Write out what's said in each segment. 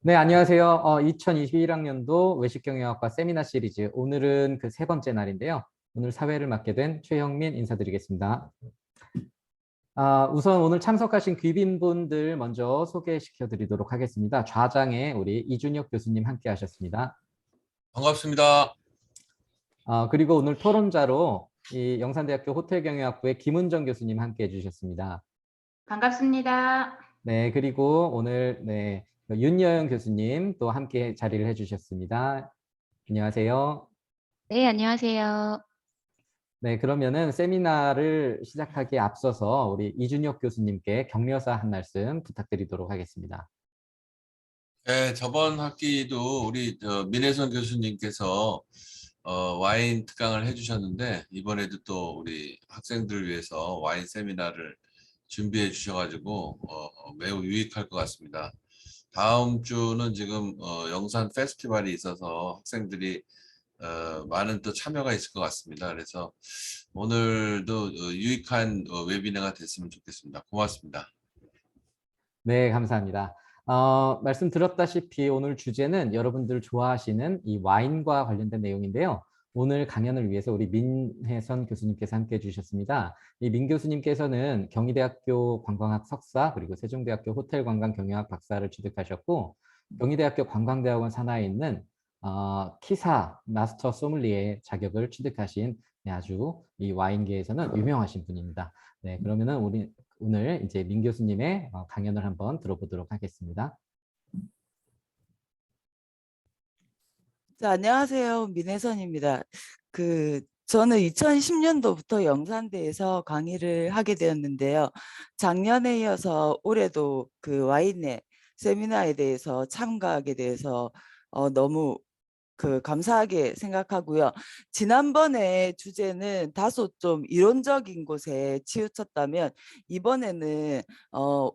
네, 안녕하세요. 2021학년도 외식경영학과 세미나 시리즈. 오늘은 그 세 번째 날인데요. 오늘 사회를 맡게 된 최형민 인사드리겠습니다. 우선 오늘 참석하신 귀빈분들 먼저 소개시켜 드리도록 하겠습니다. 좌장에 우리 이준혁 교수님 함께 하셨습니다. 반갑습니다. 그리고 오늘 토론자로 이 영산대학교 호텔경영학부의 김은정 교수님 함께 해주셨습니다. 반갑습니다. 네, 그리고 오늘 윤여영 교수님 또 함께 자리를 해주셨습니다. 안녕하세요. 네, 안녕하세요. 네, 그러면은 세미나를 시작하기에 앞서서 우리 이준혁 교수님께 격려사 한 말씀 부탁드리도록 하겠습니다. 네, 저번 학기도 우리 민혜선 교수님께서 와인 특강을 해주셨는데 이번에도 또 우리 학생들을 위해서 와인 세미나를 준비해 주셔가지고 매우 유익할 것 같습니다. 다음 주는 지금 영산 페스티벌이 있어서 학생들이 많은 또 참여가 있을 것 같습니다. 그래서 오늘도 유익한 웨비너가 됐으면 좋겠습니다. 고맙습니다. 네, 감사합니다. 말씀 드렸다시피 오늘 주제는 여러분들 좋아하시는 이 와인과 관련된 내용인데요. 오늘 강연을 위해서 우리 민혜선 교수님께서 함께 해주셨습니다. 이 민 교수님께서는 경희대학교 관광학 석사 그리고 세종대학교 호텔관광경영학 박사를 취득하셨고 경희대학교 관광대학원 산하에 있는 키사 마스터 소믈리에 자격을 취득하신 아주 이 와인계에서는 유명하신 분입니다. 네, 그러면은 우리 오늘 이제 민 교수님의 강연을 한번 들어보도록 하겠습니다. 자, 안녕하세요. 민혜선입니다. 저는 2010년도부터 영산대에서 강의를 하게 되었는데요. 작년에 이어서 올해도 그 와인의 세미나에 대해서 참가하게 돼서 너무 감사하게 생각하고요. 지난번에 주제는 다소 좀 이론적인 곳에 치우쳤다면 이번에는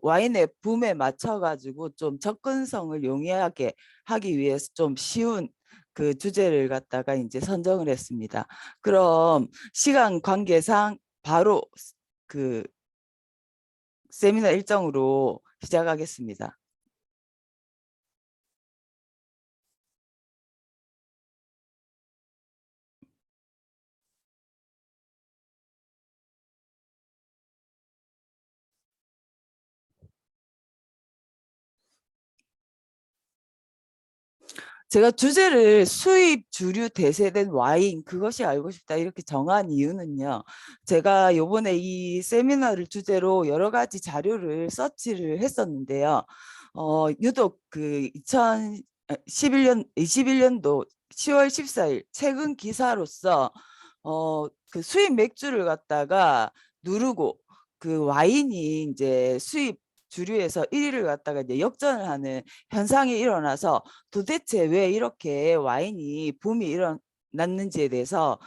와인의 붐에 맞춰 가지고 좀 접근성을 용이하게 하기 위해서 좀 쉬운 그 주제를 갖다가 이제 선정을 했습니다. 그럼 시간 관계상 바로 그 세미나 일정으로 시작하겠습니다. 제가 주제를 수입 주류 대세된 와인 그것이 알고 싶다 이렇게 정한 이유는요. 제가 요번에 이 세미나를 주제로 여러 가지 자료를 서치를 했었는데요. 유독 그 2021년도 10월 14일 최근 기사로서 그 수입 맥주를 갖다가 누르고 그 와인이 이제 수입 주류에서 1위를 갖다가 이제 역전을 하는 현상이 일어나서 도대체 왜 이렇게 와인이 붐이 일어났는지에 대해서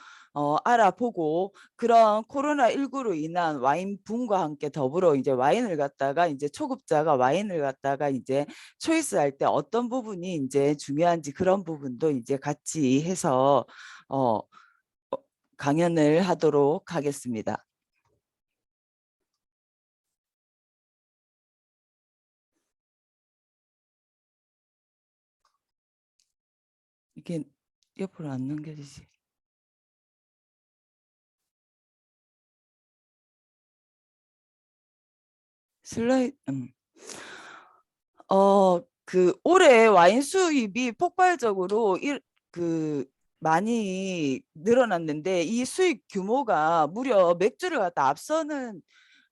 알아보고 그런 코로나19로 인한 와인 붐과 함께 더불어 이제 와인을 갖다가 이제 초급자가 와인을 갖다가 이제 초이스할 때 어떤 부분이 이제 중요한지 그런 부분도 이제 같이 해서 강연을 하도록 하겠습니다. 이게 옆으로 안 넘겨지지. 슬라이드. 올해 와인 수입이 폭발적으로 많이 늘어났는데 이 수입 규모가 무려 맥주를 갖다 앞서는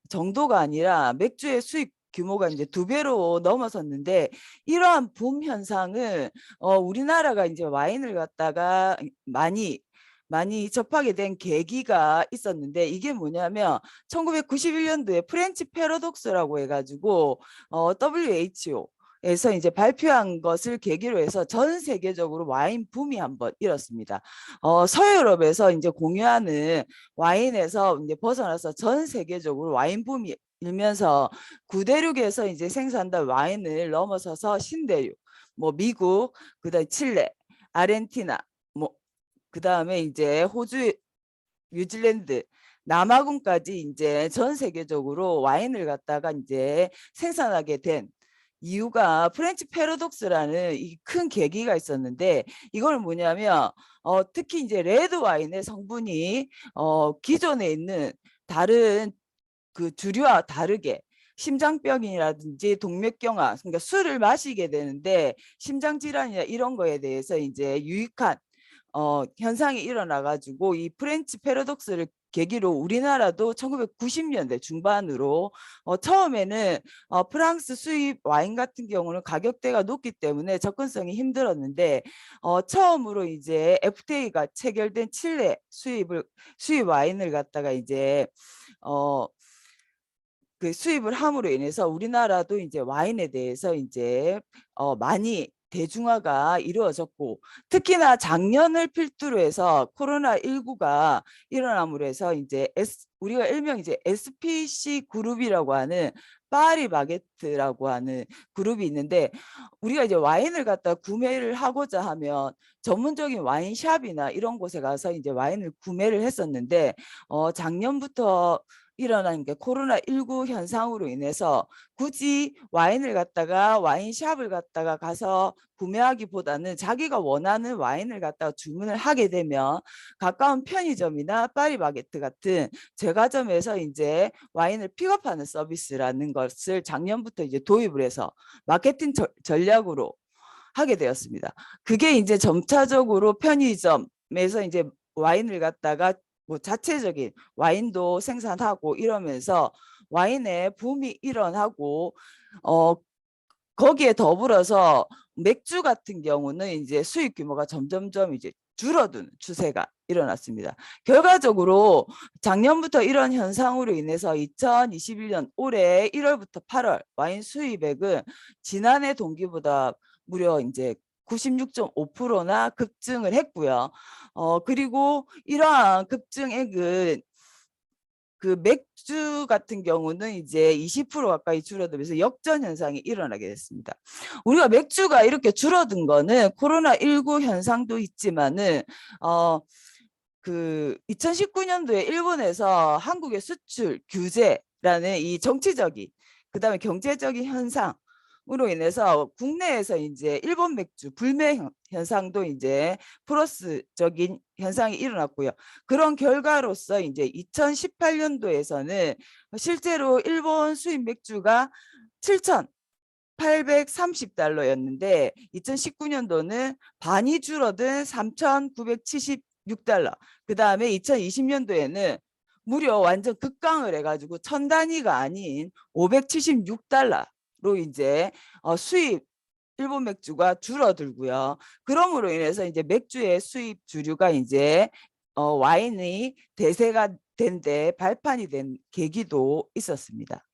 정도가 아니라 맥주의 수입 규모가 이제 2배로 넘어섰는데 이러한 붐 현상을 우리나라가 이제 와인을 갖다가 많이 접하게 된 계기가 있었는데 이게 뭐냐면 1991년도에 프렌치 패러독스라고 해가지고 WHO에서 이제 발표한 것을 계기로 해서 전 세계적으로 와인 붐이 한번 일었습니다. 서유럽에서 이제 공유하는 와인에서 이제 벗어나서 전 세계적으로 와인 붐이 일면서 구대륙에서 이제 생산된 와인을 넘어서서 신대륙, 뭐 미국, 그다음 칠레, 아르헨티나, 뭐 그다음에 이제 호주, 뉴질랜드, 남아공까지 이제 전 세계적으로 와인을 갖다가 이제 생산하게 된 이유가 프렌치 패러독스라는 이 큰 계기가 있었는데, 이걸 뭐냐면 특히 이제 레드 와인의 성분이 기존에 있는 다른 그 주류와 다르게 심장병이라든지 동맥경화, 그러니까 술을 마시게 되는데 심장 질환이나 이런 거에 대해서 이제 유익한 현상이 일어나 가지고 이 프렌치 패러독스를 계기로 우리나라도 1990년대 중반으로 처음에는 프랑스 수입 와인 같은 경우는 가격대가 높기 때문에 접근성이 힘들었는데 처음으로 이제 FTA가 체결된 칠레 수입 와인을 갖다가 이제 그 수입을 함으로 인해서 우리나라도 이제 와인에 대해서 이제 많이 대중화가 이루어졌고, 특히나 작년을 필두로 해서 코로나19가 일어남으로 해서 이제 우리가 일명 이제 SPC 그룹이라고 하는 파리 바게트라고 하는 그룹이 있는데, 우리가 이제 와인을 갖다 구매를 하고자 하면 전문적인 와인샵이나 이런 곳에 가서 이제 와인을 구매를 했었는데 작년부터 일어난 게 코로나19 현상으로 인해서 굳이 와인을 갖다가 와인샵을 갖다가 가서 구매하기보다는 자기가 원하는 와인을 갖다가 주문을 하게 되면 가까운 편의점이나 파리바게트 같은 제과점에서 이제 와인을 픽업하는 서비스라는 것을 작년부터 이제 도입을 해서 마케팅 전략으로 하게 되었습니다. 그게 이제 점차적으로 편의점에서 이제 와인을 갖다가 뭐 자체적인 와인도 생산하고 이러면서 와인의 붐이 일어나고 거기에 더불어서 맥주 같은 경우는 이제 수입 규모가 점점점 이제 줄어드는 추세가 일어났습니다. 결과적으로 작년부터 이런 현상으로 인해서 2021년 올해 1월부터 8월 와인 수입액은 지난해 동기보다 무려 이제 96.5%나 급증을 했고요. 그리고 이러한 급증액은 그 맥주 같은 경우는 이제 20% 가까이 줄어들면서 역전 현상이 일어나게 됐습니다. 우리가 맥주가 이렇게 줄어든 거는 코로나19 현상도 있지만은 그 2019년도에 일본에서 한국의 수출 규제라는 이 정치적인 그다음에 경제적인 현상으로 인해서 국내에서 이제 일본 맥주 불매 현상도 이제 플러스적인 현상이 일어났고요. 그런 결과로서 이제 2018년도에서는 실제로 일본 수입 맥주가 7,830달러였는데 2019년도는 반이 줄어든 3,976달러. 그 다음에 2020년도에는 무려 완전 급강을 해가지고 1,000단위가 아닌 576달러로 이제 수입 일본 맥주가 줄어들고요. 그러므로 인해서 이제 맥주의 수입 주류가 이제 와인이 대세가 된 데 발판이 된 계기도 있었습니다.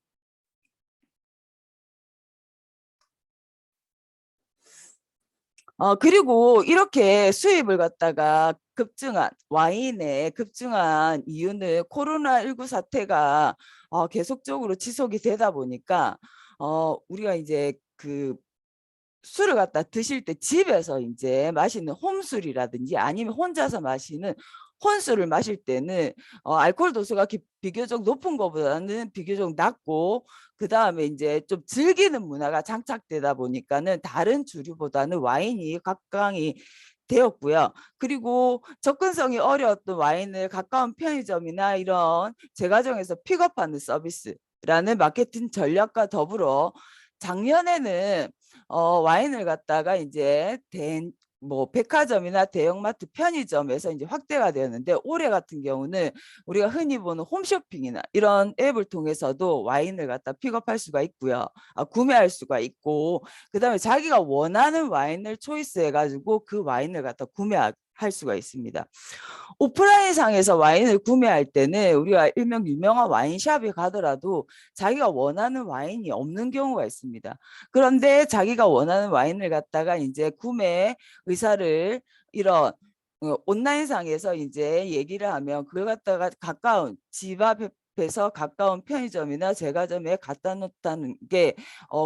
그리고 이렇게 수입을 갖다가 와인의 급증한 이유는 코로나19 사태가 계속적으로 지속이 되다 보니까 우리가 이제 그 술을 갖다 드실 때 집에서 이제 마시는 홈술이라든지 아니면 혼자서 마시는 혼술을 마실 때는 알코올 도수가 비교적 높은 것보다는 비교적 낮고, 그 다음에 이제 좀 즐기는 문화가 장착되다 보니까는 다른 주류보다는 와인이 각광이 되었고요. 그리고 접근성이 어려웠던 와인을 가까운 편의점이나 이런 제과점에서 픽업하는 서비스라는 마케팅 전략과 더불어 작년에는 와인을 갖다가 이제 뭐 백화점이나 대형마트 편의점에서 이제 확대가 되었는데, 올해 같은 경우는 우리가 흔히 보는 홈쇼핑이나 이런 앱을 통해서도 와인을 갖다 픽업할 수가 있고요. 구매할 수가 있고, 그다음에 자기가 원하는 와인을 초이스해 가지고 그 와인을 갖다 구매할 수가 있습니다. 오프라인 상에서 와인을 구매할 때는 우리가 일명 유명한 와인샵에 가더라도 자기가 원하는 와인이 없는 경우가 있습니다. 그런데 자기가 원하는 와인을 갖다가 이제 구매 의사를 이런 온라인상에서 이제 얘기를 하면 그걸 갖다가 가까운 집 앞에서 가까운 편의점이나 제과점에 갖다 놓다는 게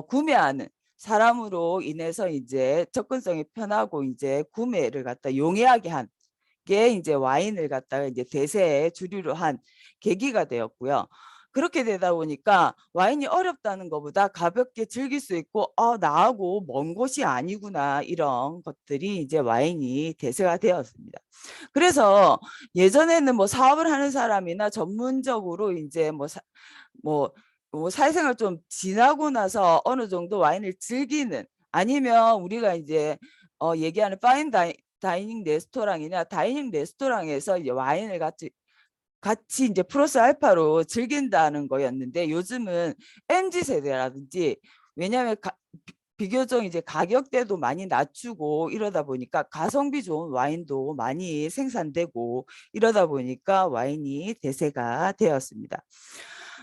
구매하는 사람으로 인해서 이제 접근성이 편하고 이제 구매를 갖다 용이하게 한 게 이제 와인을 갖다가 이제 대세의 주류로 한 계기가 되었고요. 그렇게 되다 보니까 와인이 어렵다는 것보다 가볍게 즐길 수 있고 나하고 먼 곳이 아니구나, 이런 것들이 이제 와인이 대세가 되었습니다. 그래서 예전에는 뭐 사업을 하는 사람이나 전문적으로 이제 뭐 사회생활 좀 지나고 나서 어느 정도 와인을 즐기는, 아니면 우리가 이제 얘기하는 다이닝 레스토랑이나 다이닝 레스토랑에서 이제 와인을 같이 이제 플러스 알파로 즐긴다는 거였는데, 요즘은 MZ 세대라든지, 왜냐하면 비교적 이제 가격대도 많이 낮추고 이러다 보니까 가성비 좋은 와인도 많이 생산되고 이러다 보니까 와인이 대세가 되었습니다.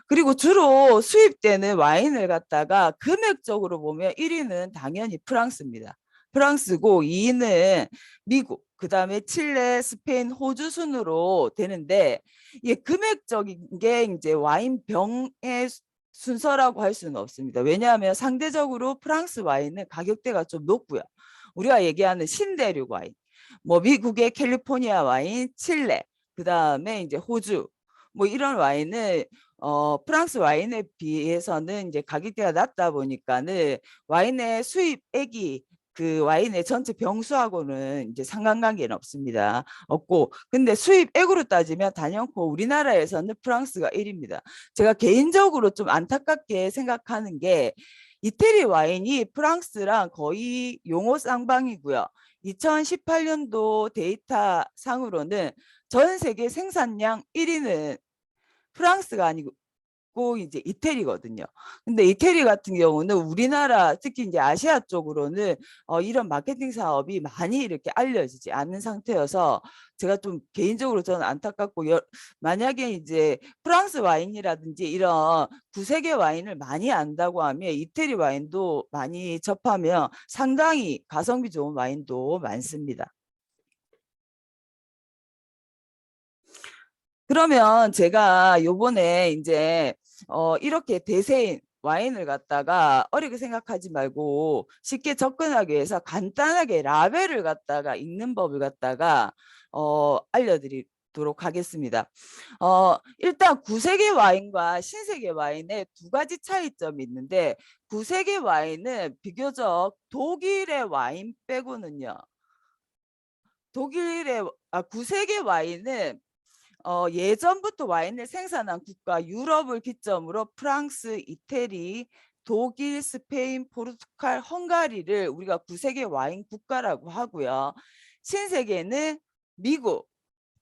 그리고 주로 수입되는 와인을 갖다가 금액적으로 보면 1위는 당연히 프랑스입니다. 프랑스고 2위는 미국, 그 다음에 칠레, 스페인, 호주 순으로 되는데, 이게 금액적인 게 이제 와인 병의 순서라고 할 수는 없습니다. 왜냐하면 상대적으로 프랑스 와인은 가격대가 좀 높고요. 우리가 얘기하는 신대륙 와인, 뭐 미국의 캘리포니아 와인, 칠레, 그 다음에 이제 호주, 뭐 이런 와인은 프랑스 와인에 비해서는 이제 가격대가 낮다 보니까는 와인의 수입액이 그 와인의 전체 병수하고는 이제 상관관계는 없고, 근데 수입액으로 따지면 단연코 우리나라에서는 프랑스가 1위입니다. 제가 개인적으로 좀 안타깝게 생각하는 게, 이태리 와인이 프랑스랑 거의 용호 쌍방이고요. 2018년도 데이터 상으로는 전 세계 생산량 1위는 프랑스가 아니고 이제 이태리거든요. 근데 이태리 같은 경우는 우리나라, 특히 이제 아시아 쪽으로는 이런 마케팅 사업이 많이 이렇게 알려지지 않는 상태여서, 제가 좀 개인적으로 저는 안타깝고, 만약에 이제 프랑스 와인이라든지 이런 구세계 와인을 많이 안다고 하면 이태리 와인도 많이 접하면 상당히 가성비 좋은 와인도 많습니다. 그러면 제가 요번에 이제 이렇게 대세인 와인을 갖다가 어렵게 생각하지 말고 쉽게 접근하기 위해서 간단하게 라벨을 갖다가 읽는 법을 갖다가 알려드리도록 하겠습니다. 일단 구세계 와인과 신세계 와인의 두 가지 차이점이 있는데, 구세계 와인은 비교적 독일의 와인 빼고는요, 구세계 와인은 예전부터 와인을 생산한 국가 유럽을 기점으로 프랑스, 이태리, 독일, 스페인, 포르투갈, 헝가리를 우리가 구세계 와인 국가라고 하고요. 신세계는 미국,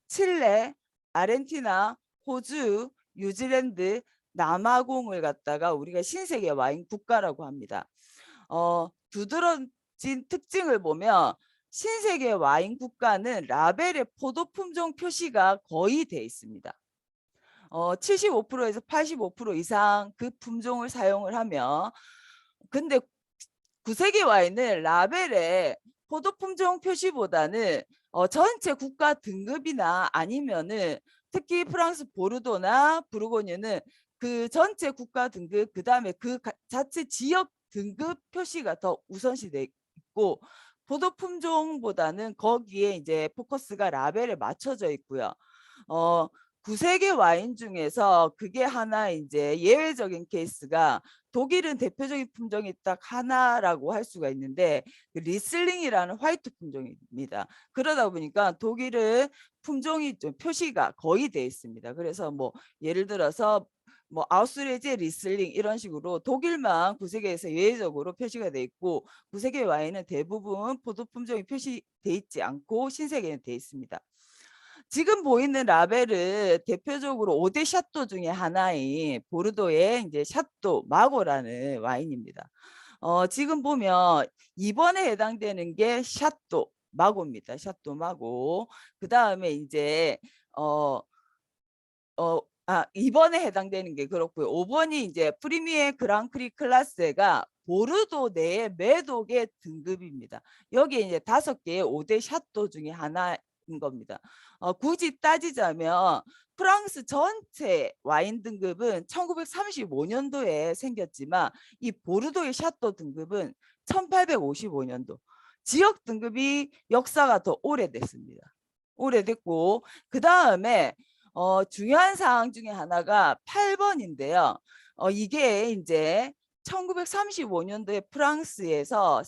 칠레, 아르헨티나, 호주, 뉴질랜드, 남아공을 갖다가 우리가 신세계 와인 국가라고 합니다. 두드러진 특징을 보면 신세계 와인 국가는 라벨에 포도 품종 표시가 거의 돼 있습니다. 75%에서 85% 이상 그 품종을 사용을 하며, 근데 구세계 와인은 라벨에 포도 품종 표시보다는 전체 국가 등급이나 아니면은 특히 프랑스 보르도나 부르고뉴는 그 전체 국가 등급, 그 다음에 그 자체 지역 등급 표시가 더 우선시돼 있고, 포도 품종보다는 거기에 이제 포커스가 라벨에 맞춰져 있고요. 구세계 와인 중에서 그게 하나 이제 예외적인 케이스가, 독일은 대표적인 품종이 딱 하나라고 할 수가 있는데 그 리슬링이라는 화이트 품종입니다. 그러다 보니까 독일은 품종이 좀 표시가 거의 돼 있습니다. 그래서 뭐 예를 들어서 뭐 아우스레제 리슬링 이런 식으로 독일만 구세계에서 예외적으로 표시가 돼 있고, 구세계 와인은 대부분 포도 품종이 표시돼 있지 않고 신세계는 돼 있습니다. 지금 보이는 라벨은 대표적으로 5대 샤또 중에 하나인 보르도의 이제 샤또 마고라는 와인입니다. 지금 보면 이번에 해당되는 게 샤또 마고입니다. 샤또 마고. 그 다음에 이제 이번에 해당되는 게 그렇고요. 5번이 이제 프리미에 그랑크리 클라스가 보르도 내의 매독의 등급입니다. 여기에 이제 5개의 5대 샤또 중에 하나인 겁니다. 굳이 따지자면 프랑스 전체 와인 등급은 1935년도에 생겼지만 이 보르도의 샤또 등급은 1855년도. 지역 등급이 역사가 더 오래됐습니다. 오래됐고, 그 다음에 중요한 사항 중에 하나가 8번인데요. 이게 이제 1935년도에 프랑스에서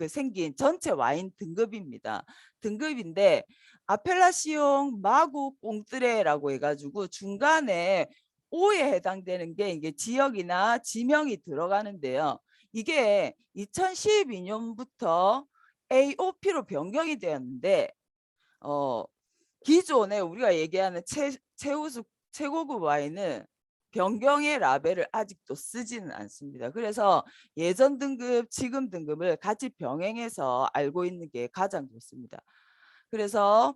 생긴 전체 와인 등급입니다. 등급인데 아펠라시옹 마구 꽁뜨레라고 해가지고 중간에 O에 해당되는 게 이게 지역이나 지명이 들어가는데요. 이게 2012년부터 AOP로 변경이 되었는데 기존에 우리가 얘기하는 최고급 와인은 변경의 라벨을 아직도 쓰지는 않습니다. 그래서 예전 등급, 지금 등급을 같이 병행해서 알고 있는 게 가장 좋습니다. 그래서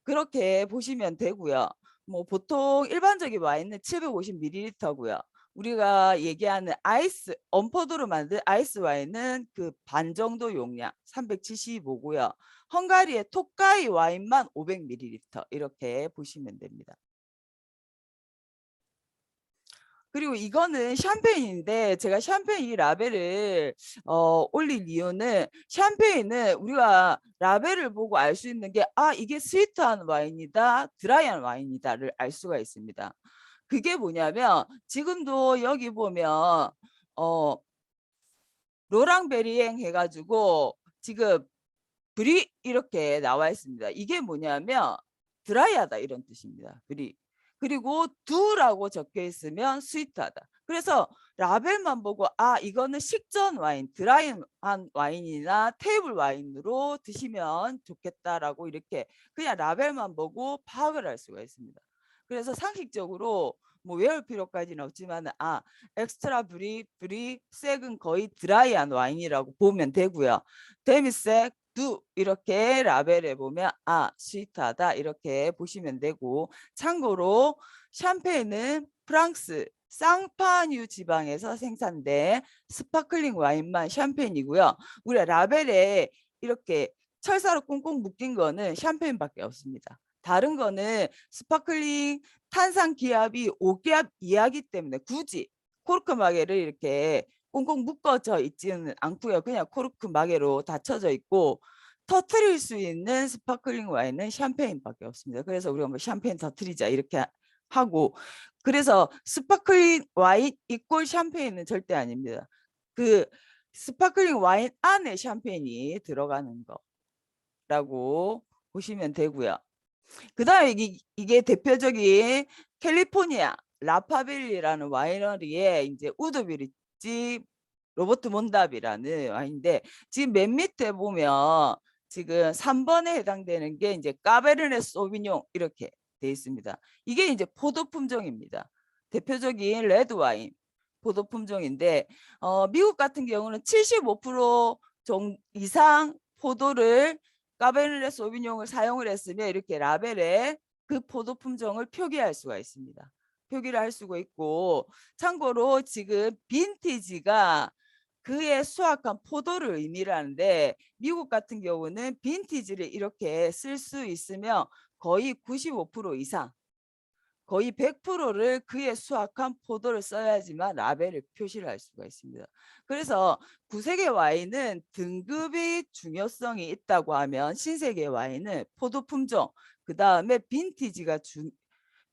그렇게 보시면 되고요. 뭐 보통 일반적인 와인은 750ml고요. 우리가 얘기하는 아이스, 언포도로 만든 아이스 와인은 그 반 정도 용량 375고요. 헝가리의 토카이 와인만 500ml 이렇게 보시면 됩니다. 그리고 이거는 샴페인인데 제가 샴페인 이 라벨을 올릴 이유는 샴페인은 우리가 라벨을 보고 알 수 있는 게 이게 스위트한 와인이다, 드라이한 와인이다를 알 수가 있습니다. 그게 뭐냐면 지금도 여기 보면 로랑베리엥 해가지고 지금 브리 이렇게 나와 있습니다. 이게 뭐냐면 드라이하다 이런 뜻입니다. 브리. 그리고 두라고 적혀 있으면 스위트하다. 그래서 라벨만 보고 이거는 식전 와인, 드라이한 와인이나 테이블 와인으로 드시면 좋겠다라고 이렇게 그냥 라벨만 보고 파악을 할 수가 있습니다. 그래서 상식적으로 뭐 외울 필요까지는 없지만 엑스트라 브리 색은 거의 드라이한 와인이라고 보면 되고요. 데미색 두 이렇게 라벨에 보면 스위트하다 이렇게 보시면 되고, 참고로 샴페인은 프랑스 쌍파뉴 지방에서 생산된 스파클링 와인만 샴페인이고요. 우리 라벨에 이렇게 철사로 꽁꽁 묶인 거는 샴페인밖에 없습니다. 다른 거는 스파클링 탄산 기압이 5기압 이하기 때문에 굳이 코르크 마개를 이렇게 꽁꽁 묶어져 있지는 않고요. 그냥 코르크 마개로 닫혀져 있고 터트릴 수 있는 스파클링 와인은 샴페인밖에 없습니다. 그래서 우리가 뭐 샴페인 터트리자 이렇게 하고, 그래서 스파클링 와인 이꼴 샴페인은 절대 아닙니다. 그 스파클링 와인 안에 샴페인이 들어가는 거라고 보시면 되고요. 그 다음에 이게 대표적인 캘리포니아 라파빌리라는 와이너리의 이제 우드비리지 로버트 몬답이라는 와인인데, 지금 맨 밑에 보면 지금 3번에 해당되는 게 이제 까베르네 소비뇽 이렇게 돼 있습니다. 이게 이제 포도 품종입니다. 대표적인 레드 와인 포도 품종인데 미국 같은 경우는 75% 이상 포도를 까베르네 소비뇽을 사용을 했으면 이렇게 라벨에 그 포도 품종을 표기할 수가 있습니다. 표기를 할 수가 있고, 참고로 지금 빈티지가 그의 수확한 포도를 의미를 하는데, 미국 같은 경우는 빈티지를 이렇게 쓸 수 있으면 거의 95% 이상, 거의 100%를 그의 수확한 포도를 써야지만 라벨을 표시를 할 수가 있습니다. 그래서 구세계 와인은 등급의 중요성이 있다고 하면 신세계 와인은 포도 품종, 그 다음에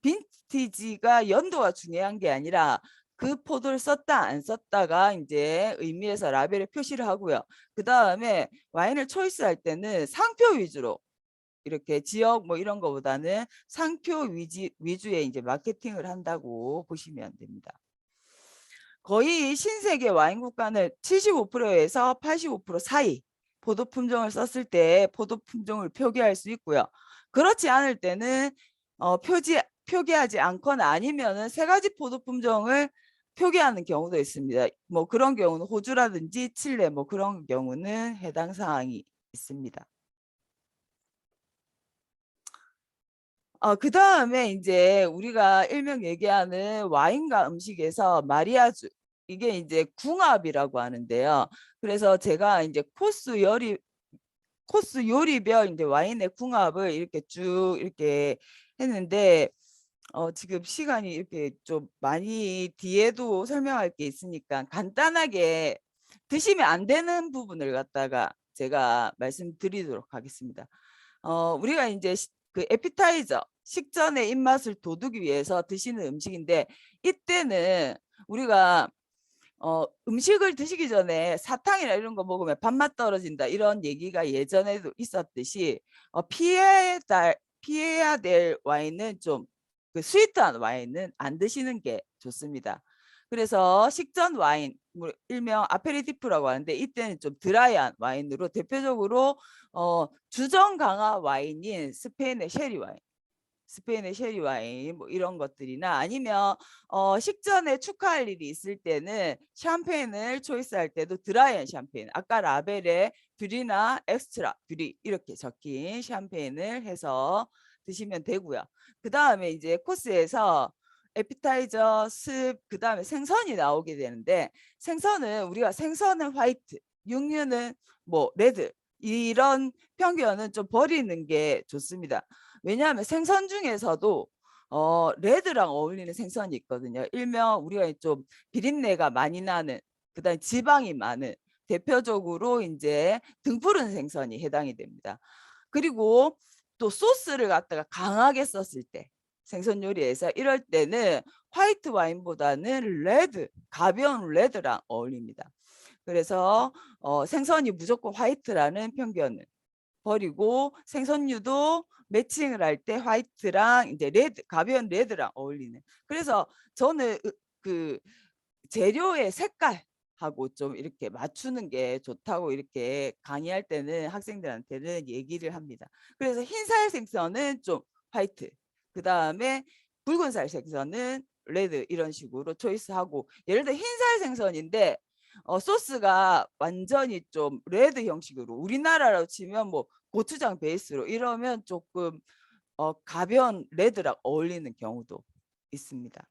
빈티지가 연도가 중요한 게 아니라 그 포도를 썼다 안 썼다가 이제 의미에서 라벨에 표시를 하고요. 그 다음에 와인을 초이스할 때는 상표 위주로 이렇게 지역 뭐 이런 거보다는 상표 위주의 이제 마케팅을 한다고 보시면 됩니다. 거의 신세계 와인 국가는 75%에서 85% 사이 포도 품종을 썼을 때 포도 품종을 표기할 수 있고요. 그렇지 않을 때는 표기하지 않거나 아니면은 세 가지 포도 품종을 표기하는 경우도 있습니다. 뭐 그런 경우는 호주라든지 칠레 뭐 그런 경우는 해당 사항이 있습니다. 그 다음에 이제 우리가 일명 얘기하는 와인과 음식에서 마리아주, 이게 이제 궁합이라고 하는데요. 그래서 제가 이제 코스 요리별 이제 와인의 궁합을 이렇게 쭉 이렇게 했는데 지금 시간이 이렇게 좀 많이 뒤에도 설명할 게 있으니까 간단하게 드시면 안 되는 부분을 갖다가 제가 말씀드리도록 하겠습니다. 우리가 이제 그 에피타이저, 식전의 입맛을 돋우기 위해서 드시는 음식인데, 이때는 우리가 음식을 드시기 전에 사탕이나 이런 거 먹으면 밥맛 떨어진다, 이런 얘기가 예전에도 있었듯이 피해야 될 와인은 좀 그 스위트한 와인은 안 드시는 게 좋습니다. 그래서 식전 와인, 일명 아페리티프라고 하는데, 이때는 좀 드라이한 와인으로 대표적으로 주정 강화 와인인 스페인의 쉐리 와인 뭐 이런 것들이나, 아니면 식전에 축하할 일이 있을 때는 샴페인을 초이스할 때도 드라이한 샴페인, 아까 라벨에 듀리나 엑스트라 듀리 이렇게 적힌 샴페인을 해서 드시면 되고요. 그 다음에 이제 코스에서 에피타이저, 그 다음에 생선이 나오게 되는데, 우리가 생선은 화이트, 육류는 뭐 레드, 이런 편견은 좀 버리는 게 좋습니다. 왜냐하면 생선 중에서도 레드랑 어울리는 생선이 있거든요. 일명 우리가 좀 비린내가 많이 나는, 그다음에 지방이 많은, 대표적으로 이제 등푸른 생선이 해당이 됩니다. 그리고 또 소스를 갖다가 강하게 썼을 때, 생선 요리에서 이럴 때는 화이트 와인보다는 가벼운 레드랑 어울립니다. 그래서 생선이 무조건 화이트라는 편견을 버리고, 생선류도 매칭을 할 때 화이트랑 이제 레드, 가벼운 레드랑 어울리는. 그래서 저는 그 재료의 색깔하고 좀 이렇게 맞추는 게 좋다고 이렇게 강의할 때는 학생들한테는 얘기를 합니다. 그래서 흰살 생선은 좀 화이트, 그 다음에 붉은살 생선은 레드, 이런 식으로 초이스하고, 예를 들어 흰살 생선인데 소스가 완전히 좀 레드 형식으로, 우리나라로 치면 뭐 고추장 베이스로, 이러면 조금 가벼운 레드랑 어울리는 경우도 있습니다.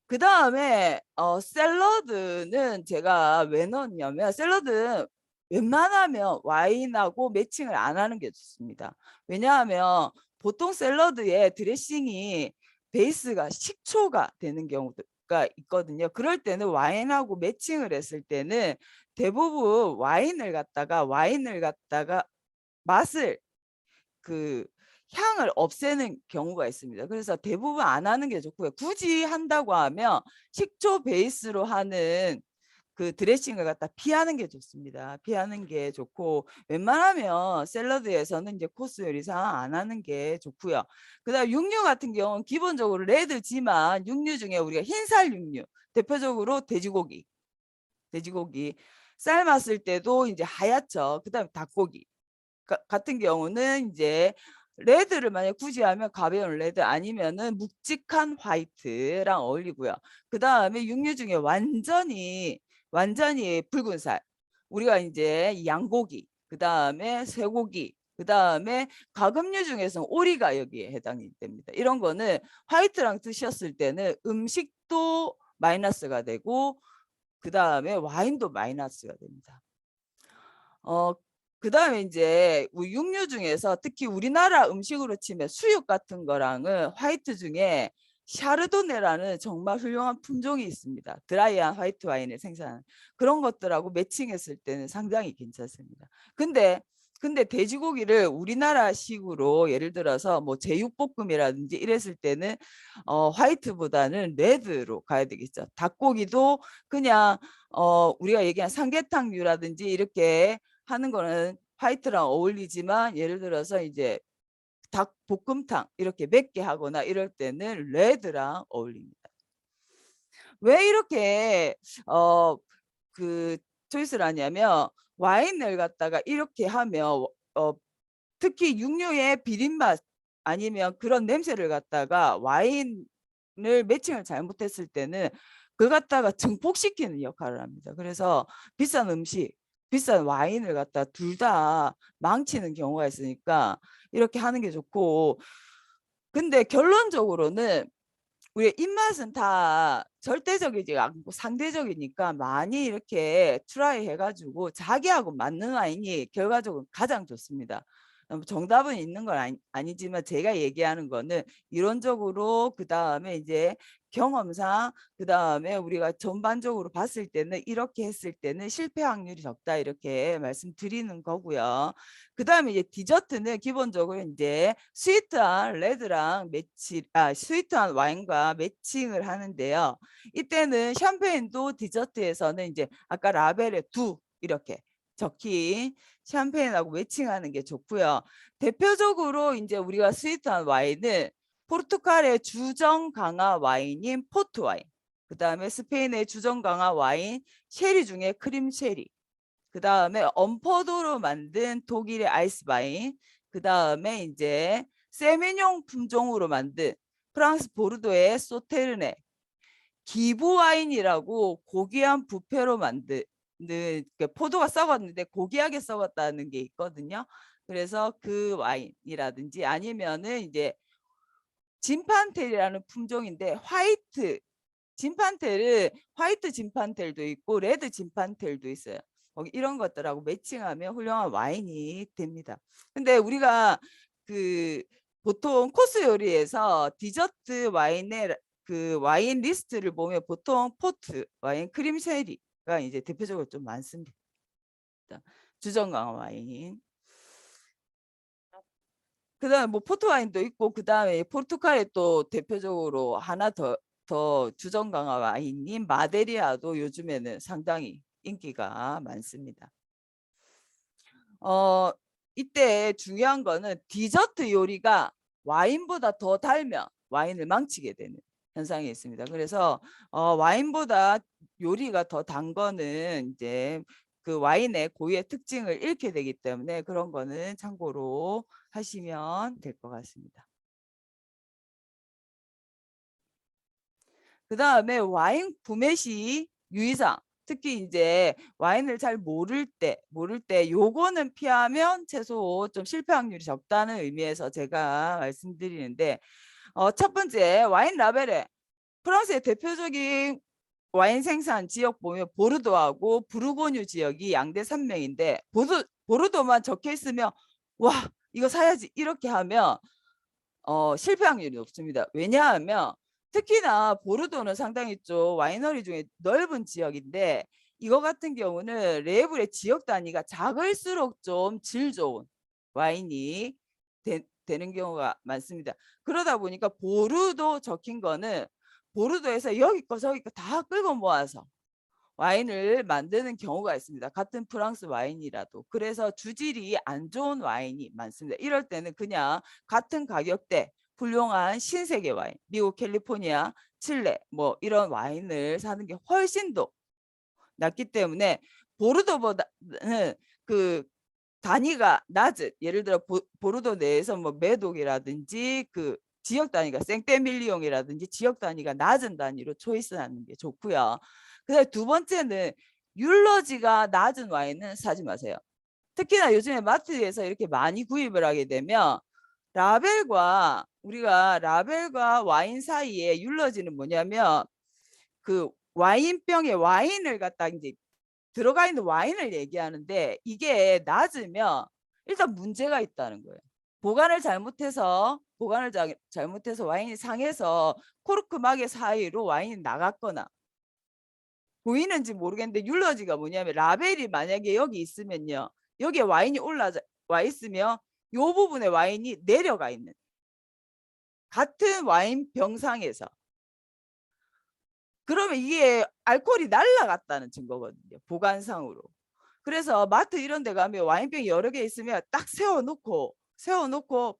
그 다음에 샐러드는 제가 왜 넣었냐면, 샐러드 웬만하면 와인하고 매칭을 안 하는 게 좋습니다. 왜냐하면 보통 샐러드에 드레싱이 베이스가 식초가 되는 경우가 있거든요. 그럴 때는 와인하고 매칭을 했을 때는 대부분 와인을 갖다가 맛을, 그 향을 없애는 경우가 있습니다. 그래서 대부분 안 하는 게 좋고요. 굳이 한다고 하면 식초 베이스로 하는 그 드레싱을 갖다 피하는 게 좋습니다. 피하는 게 좋고, 웬만하면 샐러드에서는 이제 코스 요리상 안 하는 게 좋고요. 그다음 육류 같은 경우는 기본적으로 레드지만, 육류 중에 우리가 흰살 육류, 대표적으로 돼지고기 삶았을 때도 이제 하얗죠. 그다음 닭고기 같은 경우는 이제 레드를 만약 굳이 하면 가벼운 레드, 아니면은 묵직한 화이트랑 어울리고요. 그 다음에 육류 중에 완전히 붉은살, 우리가 이제 양고기, 그 다음에 쇠고기, 그 다음에 가금류 중에서 오리가 여기에 해당이 됩니다. 이런 거는 화이트랑 드셨을 때는 음식도 마이너스가 되고, 그 다음에 와인도 마이너스가 됩니다. 그 다음에 이제 육류 중에서 특히 우리나라 음식으로 치면 수육 같은 거랑은 화이트 중에 샤르도네라는 정말 훌륭한 품종이 있습니다. 드라이한 화이트 와인을 생산하는 그런 것들하고 매칭했을 때는 상당히 괜찮습니다. 근데 돼지고기를 우리나라식으로 예를 들어서 뭐 제육볶음이라든지 이랬을 때는 화이트보다는 레드로 가야 되겠죠. 닭고기도 그냥 우리가 얘기한 삼계탕류라든지 이렇게 하는 거는 화이트랑 어울리지만, 예를 들어서 이제 닭볶음탕 이렇게 맵게 하거나 이럴 때는 레드랑 어울립니다. 왜 이렇게 그 초이스를 하냐면, 와인을 갖다가 이렇게 하면 특히 육류의 비린맛 아니면 그런 냄새를 갖다가 와인을 매칭을 잘못했을 때는 그걸 갖다가 증폭시키는 역할을 합니다. 그래서 비싼 음식, 비싼 와인을 갖다 둘 다 망치는 경우가 있으니까 이렇게 하는 게 좋고, 근데 결론적으로는 우리의 입맛은 다 절대적이지 않고 상대적이니까 많이 이렇게 트라이 해가지고 자기하고 맞는 와인이 결과적으로 가장 좋습니다. 정답은 있는 건 아니지만 제가 얘기하는 거는 이론적으로, 그 다음에 이제 경험상 그다음에 우리가 전반적으로 봤을 때는 이렇게 했을 때는 실패 확률이 적다 이렇게 말씀드리는 거고요. 그다음에 이제 디저트는 기본적으로 이제 스위트한 레드랑 스위트한 와인과 매칭을 하는데요. 이때는 샴페인도 디저트에서는 이제 아까 라벨에 두 이렇게 적힌 샴페인하고 매칭하는 게 좋고요. 대표적으로 이제 우리가 스위트한 와인은 포르투갈의 주정 강화 와인인 포트 와인, 그 다음에 스페인의 주정 강화 와인 쉐리 중에 크림 쉐리, 그 다음에 엄포도로 만든 독일의 아이스 와인, 그 다음에 이제 세미뇽 품종으로 만든 프랑스 보르도의 소테르네, 기부 와인이라고 고귀한 부페로 만든 포도가 썩었는데 고귀하게 썩었다는 게 있거든요. 그래서 그 와인이라든지 아니면은 이제 진판텔이라는 품종인데 화이트 진판텔은 화이트 진판텔도 있고 레드 진판텔도 있어요. 이런 것들하고 매칭하면 훌륭한 와인이 됩니다. 근데 우리가 그 보통 코스 요리에서 디저트 와인의 그 와인 리스트를 보면 보통 포트 와인 크림 쉐리가 이제 대표적으로 좀 많습니다. 주정 강화 와인. 그다음에 뭐 포트 와인도 있고 그다음에 포르투갈에 또 대표적으로 하나 더 주정 강화 와인인 마데리아도 요즘에는 상당히 인기가 많습니다. 이때 중요한 거는 디저트 요리가 와인보다 더 달면 와인을 망치게 되는 현상이 있습니다. 그래서 와인보다 요리가 더 단 거는 이제 그 와인의 고유의 특징을 잃게 되기 때문에 그런 거는 참고로 하시면 될 것 같습니다. 그 다음에 와인 구매 시 유의사항, 특히 이제 와인을 잘 모를 때 요거는 피하면 최소 좀 실패 확률이 적다는 의미에서 제가 말씀드리는데 첫 번째 와인 라벨에 프랑스의 대표적인 와인 생산 지역 보면 보르도하고 부르고뉴 지역이 양대 산맥인데 보르도만 적혀 있으면 와 이거 사야지 이렇게 하면 실패 확률이 높습니다. 왜냐하면 특히나 보르도는 상당히 좀 와이너리 중에 넓은 지역인데 이거 같은 경우는 레이블의 지역 단위가 작을수록 좀 질 좋은 와인이 되는 경우가 많습니다. 그러다 보니까 보르도 적힌 거는 보르도에서 여기 거 저기 거 다 끌고 모아서 와인을 만드는 경우가 있습니다. 같은 프랑스 와인이라도. 그래서 주질이 안 좋은 와인이 많습니다. 이럴 때는 그냥 같은 가격대 훌륭한 신세계 와인, 미국 캘리포니아, 칠레 뭐 이런 와인을 사는 게 훨씬 더 낫기 때문에 보르도보다는 그 단위가 낮은 예를 들어 보르도 내에서 뭐 메독이라든지 그 지역 단위가 생떼밀리옹이라든지 지역 단위가 낮은 단위로 초이스하는 게 좋고요. 그다음에 두 번째는 율러지가 낮은 와인은 사지 마세요. 특히나 요즘에 마트에서 이렇게 많이 구입을 하게 되면 우리가 라벨과 와인 사이에 율러지는 뭐냐면 그 와인병에 와인을 갖다 이제 들어가 있는 와인을 얘기하는데 이게 낮으면 일단 문제가 있다는 거예요. 보관을 잘못해서 와인이 상해서 코르크막의 사이로 와인이 나갔거나 보이는지 모르겠는데 율러지가 뭐냐면 라벨이 만약에 여기 있으면요. 여기에 와인이 올라와 있으면 이 부분에 와인이 내려가 있는 같은 와인 병상에서 그러면 이게 알코올이 날아갔다는 증거거든요. 보관상으로. 그래서 마트 이런 데 가면 와인병이 여러 개 있으면 딱 세워놓고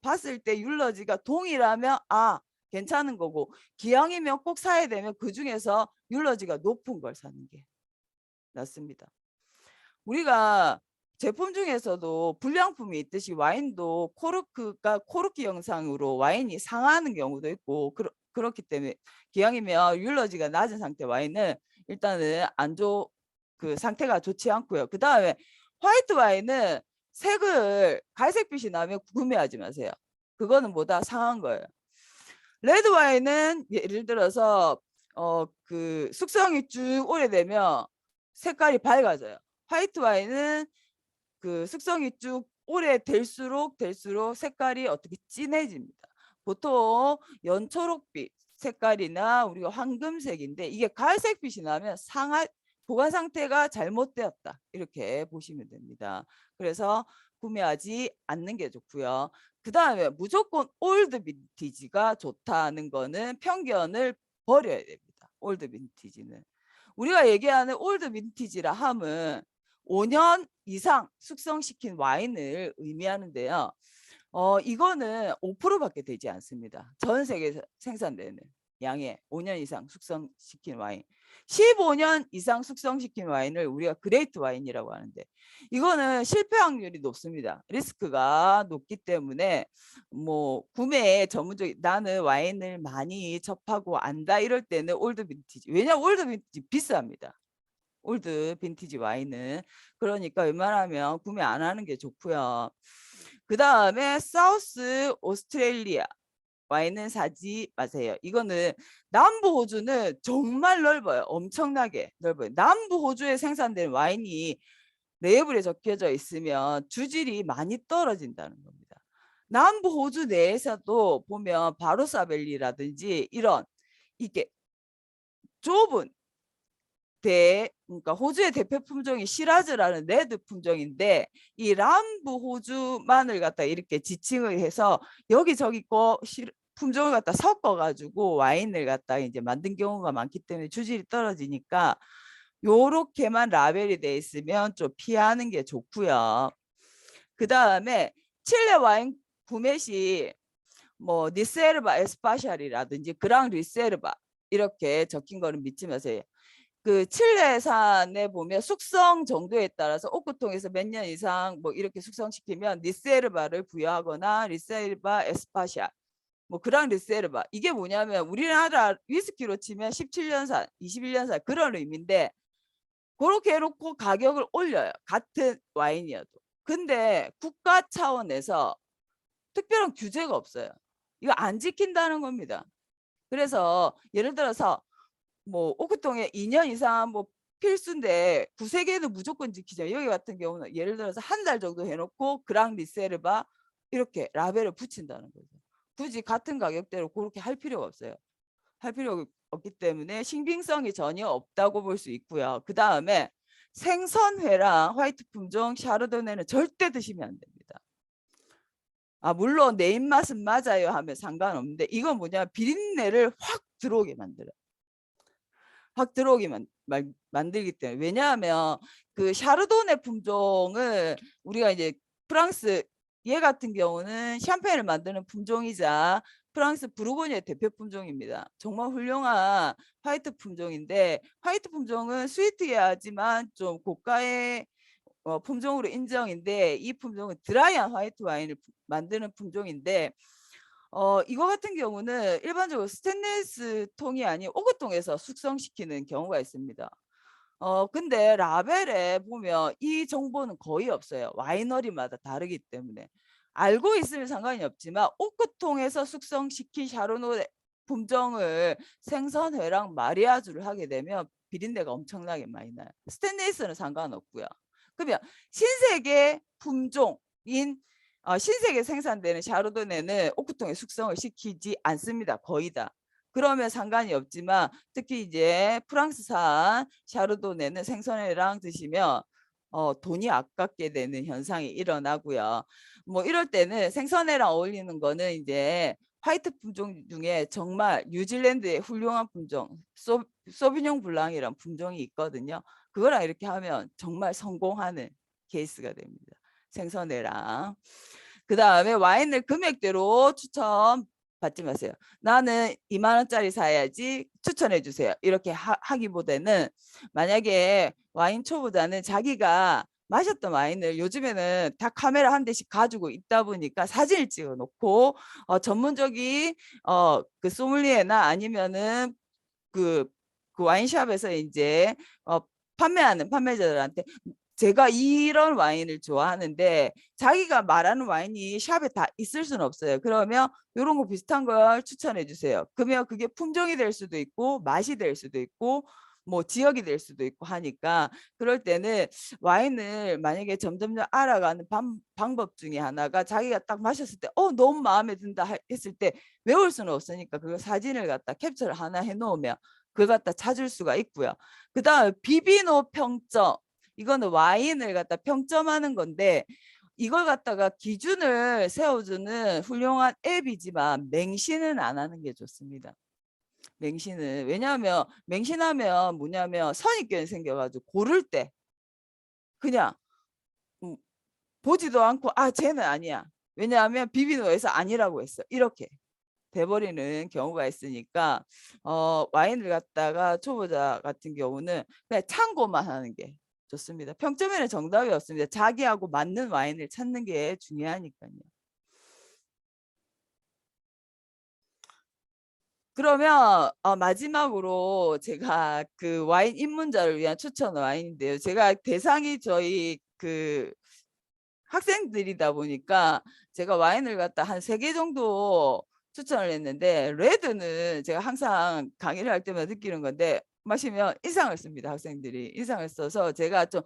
봤을 때 율러지가 동일하면 괜찮은 거고 기왕이면 꼭 사야 되면 그중에서 율러지가 높은 걸 사는 게 낫습니다. 우리가 제품 중에서도 불량품이 있듯이 와인도 코르키 영상으로 와인이 상하는 경우도 있고 그렇기 때문에 기왕이면 율러지가 낮은 상태 와인은 일단은 그 상태가 좋지 않고요. 그 다음에 화이트 와인은 색을 갈색빛이 나면 구매하지 마세요. 그거는 뭐다 상한 거예요. 레드 와인은 예를 들어서 그 숙성이 쭉 오래되면 색깔이 밝아져요. 화이트 와인은 그 숙성이 쭉 오래될수록 색깔이 어떻게 진해집니다. 보통 연초록빛 색깔이나 우리가 황금색인데 이게 갈색빛이 나면 보관 상태가 잘못되었다 이렇게 보시면 됩니다. 그래서 구매하지 않는 게 좋고요. 그 다음에 무조건 올드 빈티지가 좋다는 거는 편견을 버려야 됩니다. 올드 빈티지는 우리가 얘기하는 올드 빈티지라 함은 5년 이상 숙성시킨 와인을 의미하는데요. 이거는 5%밖에 되지 않습니다. 전 세계에서 생산되는 양의 5년 이상 숙성시킨 와인. 15년 이상 숙성시킨 와인을 우리가 그레이트 와인이라고 하는데 이거는 실패 확률이 높습니다. 리스크가 높기 때문에 뭐 구매에 전문적인 나는 와인을 많이 접하고 안다 이럴 때는 올드 빈티지. 왜냐하면 올드 빈티지 비쌉니다. 올드 빈티지 와인은. 그러니까 웬만하면 구매 안 하는 게 좋고요. 그 다음에 사우스 오스트레일리아 와인은 사지 마세요. 이거는 남부 호주는 정말 넓어요. 엄청나게 넓어요. 남부 호주에 생산된 와인이 레이블에 적혀져 있으면 주질이 많이 떨어진다는 겁니다. 남부 호주 내에서도 보면 바로사벨리라든지 이런 이게 좁은 그러니까 호주의 대표 품종이 시라즈라는 레드 품종인데 이 남부 호주만을 갖다 이렇게 지칭을 해서 여기저기 거 품종을 갖다 섞어 가지고 와인을 갖다 이제 만든 경우가 많기 때문에 주질이 떨어지니까 요렇게만 라벨이 돼 있으면 좀 피하는 게 좋고요. 그 다음에 칠레 와인 구매 시 뭐 리세르바 에스파샬이라든지 그랑 리세르바 이렇게 적힌 거는 믿지 마세요. 그 칠레산에 보면 숙성 정도에 따라서 오크통에서 몇 년 이상 뭐 이렇게 숙성시키면 리세르바를 부여하거나 리세르바 에스파샬 뭐 그랑 리세르바 이게 뭐냐면 우리나라 위스키로 치면 17년산 21년산 그런 의미인데 그렇게 해놓고 가격을 올려요. 같은 와인이어도. 근데 국가 차원에서 특별한 규제가 없어요. 이거 안 지킨다는 겁니다. 그래서 예를 들어서 뭐 오크통에 2년 이상 뭐 필수인데 구세계는 무조건 지키죠. 여기 같은 경우는 예를 들어서 한 달 정도 해놓고 그랑 리세르바 이렇게 라벨을 붙인다는 거죠. 굳이 같은 가격대로 그렇게 할 필요가 없어요. 할 필요가 없기 때문에 신빙성이 전혀 없다고 볼 수 있고요. 그 다음에 생선회랑 화이트 품종 샤르도네는 절대 드시면 안 됩니다. 물론 내 입맛은 맞아요 하면 상관없는데 이건 뭐냐 비린내를 확 들어오게 만들어요. 확 들어오게 만들기 때문에 왜냐하면 그 샤르도네 품종을 우리가 이제 프랑스 얘 같은 경우는 샴페인을 만드는 품종이자 프랑스 부르고뉴의 대표 품종입니다. 정말 훌륭한 화이트 품종인데 화이트 품종은 스위트하지만 좀 고가의 품종으로 인정인데 이 품종은 드라이한 화이트 와인을 만드는 품종인데 이거 같은 경우는 일반적으로 스테인리스 통이 아닌 오크통에서 숙성시키는 경우가 있습니다. 근데 라벨에 보면 이 정보는 거의 없어요. 와이너리마다 다르기 때문에. 알고 있으면 상관이 없지만 오크통에서 숙성시킨 샤르도네 품종을 생선회랑 마리아주를 하게 되면 비린내가 엄청나게 많이 나요. 스테인리스는 상관없고요. 그러면 신세계 품종인 신세계 생산되는 샤르도네는 오크통에 숙성을 시키지 않습니다. 거의 다. 그러면 상관이 없지만 특히 이제 프랑스산 샤르도네는 생선회랑 드시면 돈이 아깝게 되는 현상이 일어나고요. 뭐 이럴 때는 생선회랑 어울리는 거는 이제 화이트 품종 중에 정말 뉴질랜드의 훌륭한 품종 소비뇽 블랑이라는 품종이 있거든요. 그거랑 이렇게 하면 정말 성공하는 케이스가 됩니다. 생선회랑. 그 다음에 와인을 금액대로 추천받지 마세요. 나는 2만 원짜리 사야지 추천해 주세요. 이렇게 하기보다는 만약에 와인 초보자는 자기가 마셨던 와인을 요즘에는 다 카메라 한 대씩 가지고 있다 보니까 사진을 찍어 놓고 전문적인 그 소믈리에나 아니면은 그 와인샵에서 이제 판매하는 판매자들한테 제가 이런 와인을 좋아하는데 자기가 말하는 와인이 샵에 다 있을 수는 없어요. 그러면 이런 거 비슷한 걸 추천해 주세요. 그러면 그게 품종이 될 수도 있고 맛이 될 수도 있고 뭐 지역이 될 수도 있고 하니까 그럴 때는 와인을 만약에 점점점 알아가는 방법 중에 하나가 자기가 딱 마셨을 때 너무 마음에 든다 했을 때 외울 수는 없으니까 그거 사진을 갖다 캡처를 하나 해놓으면 그걸 갖다 찾을 수가 있고요. 그 다음에 비비노 평점, 이거는 와인을 갖다 평점하는 건데 이걸 갖다가 기준을 세워주는 훌륭한 앱이지만 맹신은 안 하는 게 좋습니다. 맹신은. 왜냐하면 맹신하면 뭐냐면 선입견이 생겨가지고 고를 때 그냥 보지도 않고 쟤는 아니야. 왜냐하면 비비노에서 아니라고 했어. 이렇게 돼버리는 경우가 있으니까 와인을 갖다가 초보자 같은 경우는 그냥 참고만 하는 게 좋습니다. 평점에는 정답이 없습니다. 자기하고 맞는 와인을 찾는 게 중요하니까요. 그러면 마지막으로 제가 그 와인 입문자를 위한 추천 와인인데요. 제가 대상이 저희 그 학생들이다 보니까 제가 와인을 갖다 한 3개 정도 추천을 했는데 레드는 제가 항상 강의를 할 때마다 느끼는 건데 마시면 인상을 씁니다. 학생들이 인상을 써서 제가 좀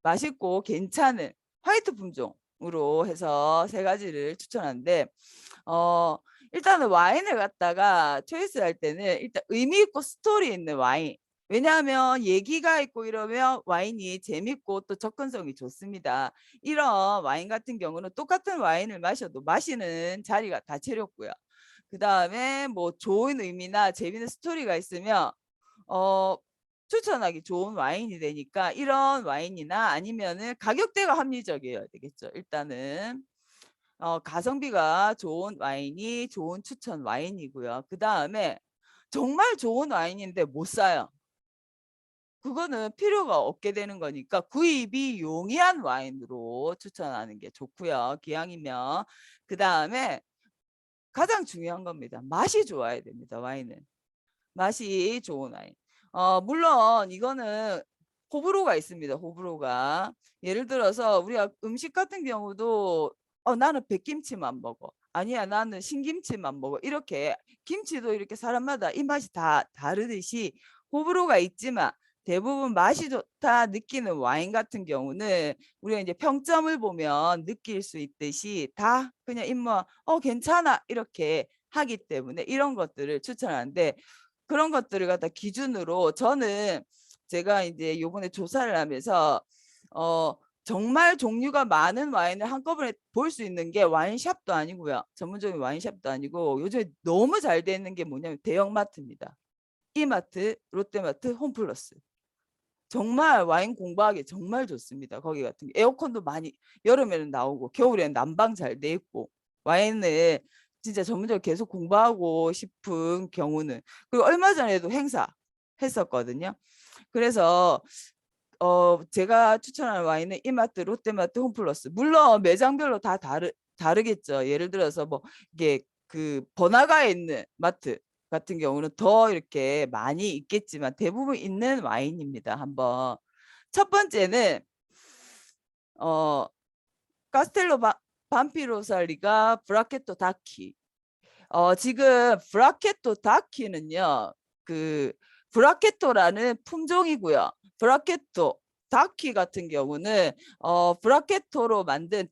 맛있고 괜찮은 화이트 품종으로 해서 3가지를 추천하는데 일단은 와인을 갖다가 초이스할 때는 일단 의미 있고 스토리 있는 와인. 왜냐하면 얘기가 있고 이러면 와인이 재밌고 또 접근성이 좋습니다. 이런 와인 같은 경우는 똑같은 와인을 마셔도 마시는 자리가 다 채렸고요. 그 다음에 뭐 좋은 의미나 재밌는 스토리가 있으면 추천하기 좋은 와인이 되니까 이런 와인이나 아니면은 가격대가 합리적이어야 되겠죠. 일단은 가성비가 좋은 와인이 좋은 추천 와인이고요. 그 다음에 정말 좋은 와인인데 못 사요. 그거는 필요가 없게 되는 거니까 구입이 용이한 와인으로 추천하는 게 좋고요. 기왕이면. 그 다음에 가장 중요한 겁니다. 맛이 좋아야 됩니다. 와인은. 맛이 좋은 와인. 물론 이거는 호불호가 있습니다. 호불호가. 예를 들어서 우리가 음식 같은 경우도 나는 백김치만 먹어. 아니야 나는 신김치만 먹어. 이렇게 김치도 이렇게 사람마다 입맛이 다 다르듯이 호불호가 있지만 대부분 맛이 좋다 느끼는 와인 같은 경우는 우리가 이제 평점을 보면 느낄 수 있듯이 다 그냥 입맛 괜찮아 이렇게 하기 때문에 이런 것들을 추천하는데 그런 것들을 갖다 기준으로 저는 제가 이제 요번에 조사를 하면서 정말 종류가 많은 와인을 한꺼번에 볼 수 있는 게 와인샵도 아니고요. 전문적인 와인샵도 아니고 요즘에 너무 잘 되는 게 뭐냐면 대형마트입니다. 이마트, 롯데마트, 홈플러스. 정말 와인 공부하기 정말 좋습니다. 거기 같은 게 에어컨도 많이 여름에는 나오고 겨울에는 난방 잘 돼 있고 와인을 진짜 전문적으로 계속 공부하고 싶은 경우는 그리고 얼마 전에도 행사 했었거든요. 그래서 제가 추천하는 와인은 이마트, 롯데마트, 홈플러스. 물론 매장별로 다 다르겠죠. 예를 들어서 뭐 이게 그 번화가에 있는 마트 같은 경우는 더 이렇게 많이 있겠지만 대부분 있는 와인입니다. 한번 첫 번째는 카스텔로 반피로살리가 브라케토 다키. 지금 브라케토 다키는요. 그 브라케토라는 품종이고요. 브라케토 다키 같은 경우는 브라케토로 만든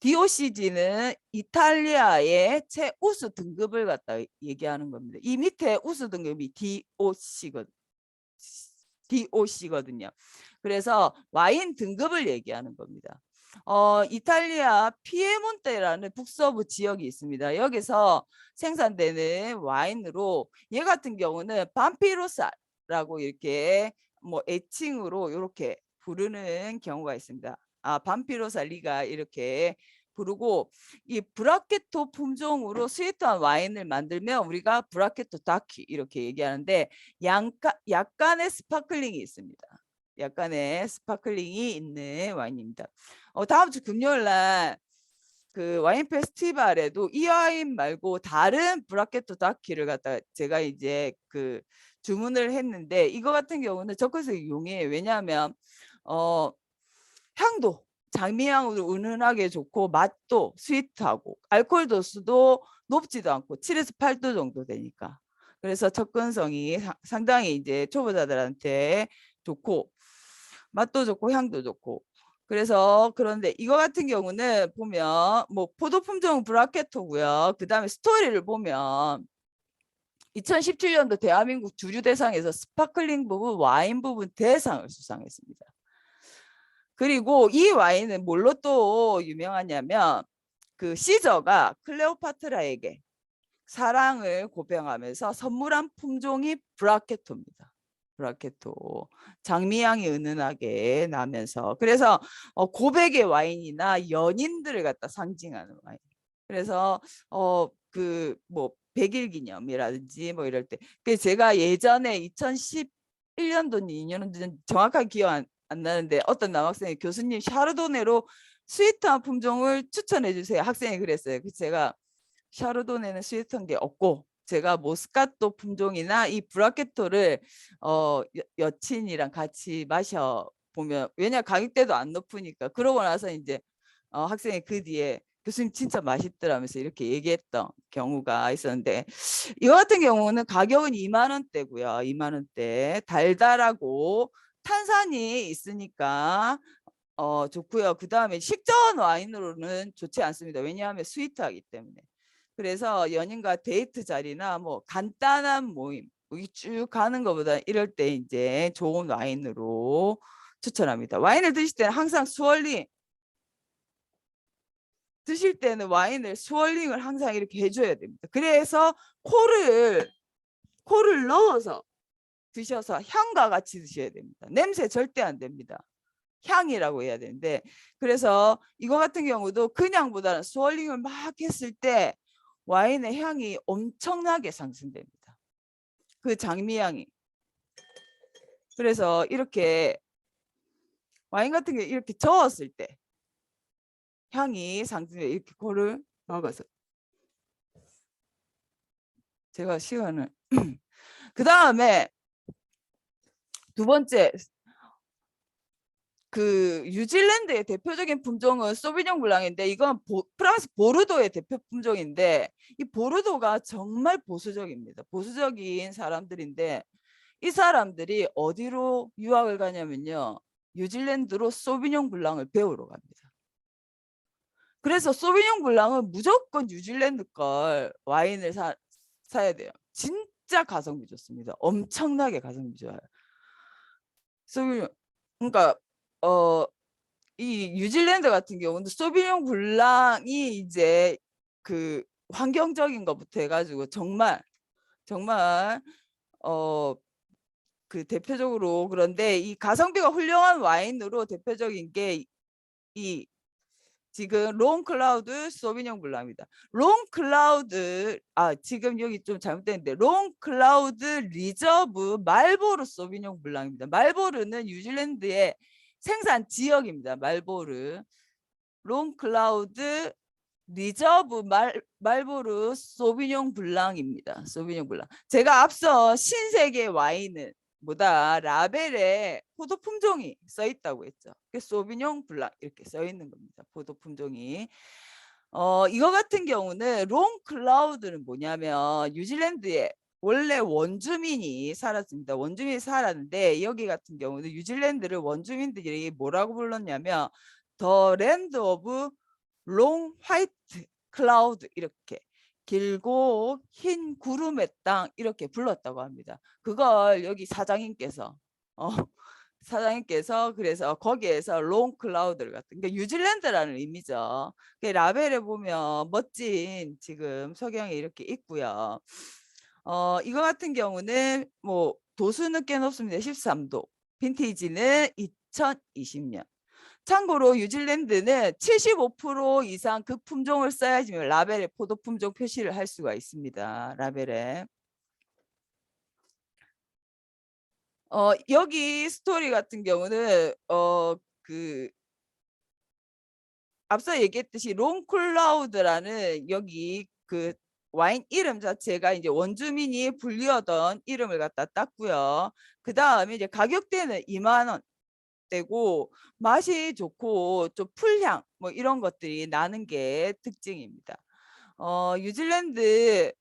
DOCG는 이탈리아의 최우수 등급을 갖다 얘기하는 겁니다. 이 밑에 우수 등급이 DOC거든요. 그래서 와인 등급을 얘기하는 겁니다. 이탈리아 피에몬테라는 북서부 지역이 있습니다. 여기서 생산되는 와인으로 얘 같은 경우는 밤피로사라고 이렇게 뭐 애칭으로 이렇게 부르는 경우가 있습니다. 밤피로살리가 이렇게 부르고 이 브라케토 품종으로 스위트한 와인을 만들면 우리가 브라케토 다키 이렇게 얘기하는데 약간의 스파클링이 있습니다. 약간의 스파클링이 있는 와인입니다. 다음 주 금요일 날 그 와인 페스티벌에도 이 와인 말고 다른 브라케토 다키를 갖다 제가 이제 그 주문을 했는데 이거 같은 경우는 접근성이 용이해요. 왜냐하면 향도 장미향으로 은은하게 좋고 맛도 스위트하고 알코올 도수도 높지도 않고 7에서 8도 정도 되니까 그래서 접근성이 상당히 이제 초보자들한테 좋고 맛도 좋고 향도 좋고. 그래서 그런데 이거 같은 경우는 보면 뭐 포도 품종 브라케토고요. 그다음에 스토리를 보면 2017년도 대한민국 주류 대상에서 스파클링 부분, 와인 부분 대상을 수상했습니다. 그리고 이 와인은 뭘로 또 유명하냐면 그 시저가 클레오파트라에게 사랑을 고백하면서 선물한 품종이 브라케토입니다. 브라케토. 장미향이 은은하게 나면서 그래서 고백의 와인이나 연인들을 갖다 상징하는 와인. 그래서 그 뭐 100일 기념이라든지 뭐 이럴 때 제가 예전에 2011년도 2년도 정확하게 기억 안 나는데 어떤 남학생이 교수님 샤르도네로 스위트한 품종을 추천해 주세요. 학생이 그랬어요. 그래서 제가 샤르도네는 스위트한 게 없고 제가 모스카토 품종이나 이 브라케토를 여친이랑 같이 마셔 보면 왜냐 가격대도 안 높으니까 그러고 나서 이제 학생이 그 뒤에 교수님 진짜 맛있더라면서 이렇게 얘기했던 경우가 있었는데 이거 같은 경우는 가격은 2만 원대고요. 2만 원대 달달하고 탄산이 있으니까 좋고요. 그 다음에 식전 와인으로는 좋지 않습니다. 왜냐하면 스위트하기 때문에. 그래서 연인과 데이트 자리나 뭐 간단한 모임 여기 쭉 가는 것보다 이럴 때 이제 좋은 와인으로 추천합니다. 와인을 드실 때는 항상 스월링 드실 때는 와인을 스월링을 항상 이렇게 해줘야 됩니다. 그래서 코를 넣어서 드셔서 향과 같이 드셔야 됩니다. 냄새 절대 안 됩니다. 향이라고 해야 되는데 그래서 이거 같은 경우도 그냥보다는 스월링을 막 했을 때 와인의 향이 엄청나게 상승됩니다. 그 장미향이. 그래서 이렇게 와인 같은 게 이렇게 저었을 때 향이 상승해 이렇게 코를 막아서 제가 시간을 그 다음에 두 번째 그 뉴질랜드의 대표적인 품종은 소비뇽 블랑인데 이건 프랑스 보르도의 대표 품종인데 이 보르도가 정말 보수적입니다. 보수적인 사람들인데 이 사람들이 어디로 유학을 가냐면요. 뉴질랜드로 소비뇽 블랑을 배우러 갑니다. 그래서 소비뇽 블랑은 무조건 뉴질랜드 걸 와인을 사야 돼요. 진짜 가성비 좋습니다. 엄청나게 가성비 좋아요. 소비뇽 그러니까 이 뉴질랜드 같은 경우는 소비뇽 블랑이 이제 그 환경적인 것부터 해가지고 정말 그 대표적으로 그런데 이 가성비가 훌륭한 와인으로 대표적인 게 이 지금 롱 클라우드 소비뇽 블랑입니다. 롱 클라우드 지금 여기 좀 잘못됐는데 롱 클라우드 리저브 말보르 소비뇽 블랑입니다. 말보르는 뉴질랜드의 생산 지역입니다. 말보르 롱 클라우드 리저브 말보르 소비뇽 블랑입니다. 소비뇽 블랑. 제가 앞서 신세계 와인은 보다 라벨에 포도 품종이 써 있다고 했죠. 소비뇽 블랑 이렇게 써 있는 겁니다. 포도 품종이. 이거 같은 경우는 롱 클라우드는 뭐냐면 뉴질랜드에 원래 원주민이 살았습니다. 원주민이 살았는데 여기 같은 경우는 뉴질랜드를 원주민들이 뭐라고 불렀냐면 더 랜드 오브 롱 화이트 클라우드 이렇게 길고 흰 구름의 땅 이렇게 불렀다고 합니다. 그걸 여기 사장님께서 그래서 거기에서 롱 클라우드를 같은 게 뉴질랜드라는 의미죠. 라벨에 보면 멋진 지금 석양이 이렇게 있고요. 이거 같은 경우는 뭐 도수는 꽤 높습니다. 13도. 빈티지는 2020년. 참고로 뉴질랜드는 75% 이상 그 품종을 써야지 라벨에 포도 품종 표시를 할 수가 있습니다. 라벨에. 여기 스토리 같은 경우는 그 앞서 얘기했듯이 롱클라우드라는 여기 그 와인 이름 자체가 이제 원주민이 불리던 이름을 갖다 땄고요. 그 다음에 이제 가격대는 2만 원. 되고 맛이 좋고 좀 풀향 뭐 이런 것들이 나는 게 특징입니다. 뉴질랜드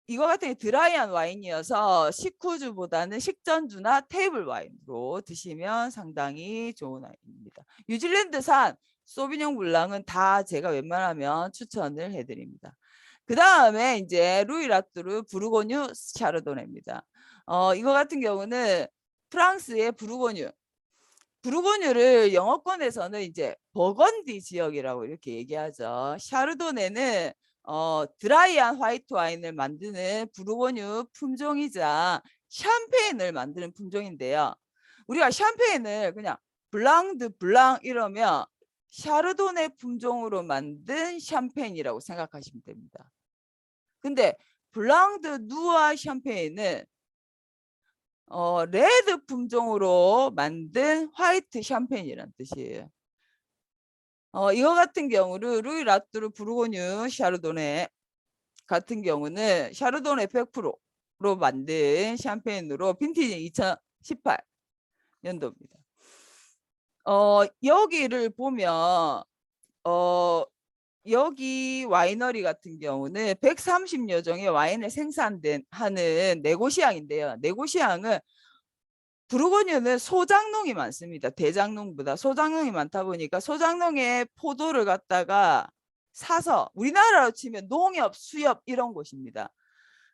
이거 같은 게 드라이한 와인이어서 식후주보다는 식전주나 테이블 와인으로 드시면 상당히 좋은 와인입니다. 뉴질랜드산 소비뇽 블랑은 다 제가 웬만하면 추천을 해드립니다. 그 다음에 이제 루이 라뚜르 부르고뉴 샤르도네입니다. 이거 같은 경우는 프랑스의 부르고뉴를 영어권에서는 이제 버건디 지역이라고 이렇게 얘기하죠. 샤르도네는 드라이한 화이트 와인을 만드는 부르고뉴 품종이자 샴페인을 만드는 품종인데요. 우리가 샴페인을 그냥 블랑드 블랑 이러면 샤르도네 품종으로 만든 샴페인이라고 생각하시면 됩니다. 근데 블랑드 누아 샴페인은 레드 품종으로 만든 화이트 샴페인이란 뜻이에요. 이거 같은 경우는 루이 라뚜르 부르고뉴 샤르도네 같은 경우는 샤르도네 100%로 만든 샴페인으로 빈티지 2018년도입니다. 여기를 보면 여기 와이너리 같은 경우는 130여 종의 와인을 하는 네고시앙인데요. 네고시앙은 부르고뉴는 소장농이 많습니다. 대장농보다 소장농이 많다 보니까 소장농의 포도를 갖다가 사서 우리나라로 치면 농협, 수협 이런 곳입니다.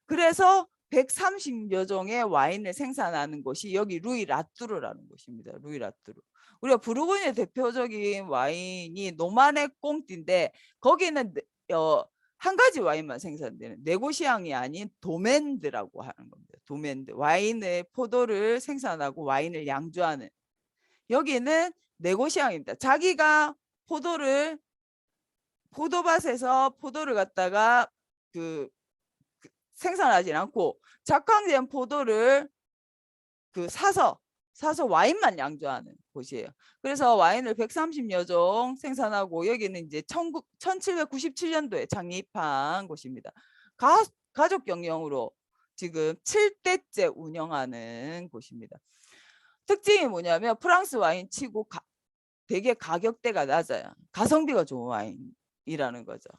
그래서 130여 종의 와인을 생산하는 곳이 여기 루이 라뚜르라는 곳입니다. 루이 라뚜르. 우리가 부르고뉴의 대표적인 와인이 노마네 꽁띠인데 거기는 한 가지 와인만 생산되는 네고시앙이 아닌 도멘드라고 하는 겁니다. 도멘드. 와인의 포도를 생산하고 와인을 양조하는. 여기는 네고시앙입니다. 자기가 포도밭에서 포도를 갖다가 생산하지 않고 작황된 포도를 사서 와인만 양조하는 곳이에요. 그래서 와인을 130여 종 생산하고 여기는 이제 1797년도에 창립한 곳입니다. 가족 경영으로 지금 7대째 운영하는 곳입니다. 특징이 뭐냐면 프랑스 와인 치고 되게 가격대가 낮아요. 가성비가 좋은 와인이라는 거죠.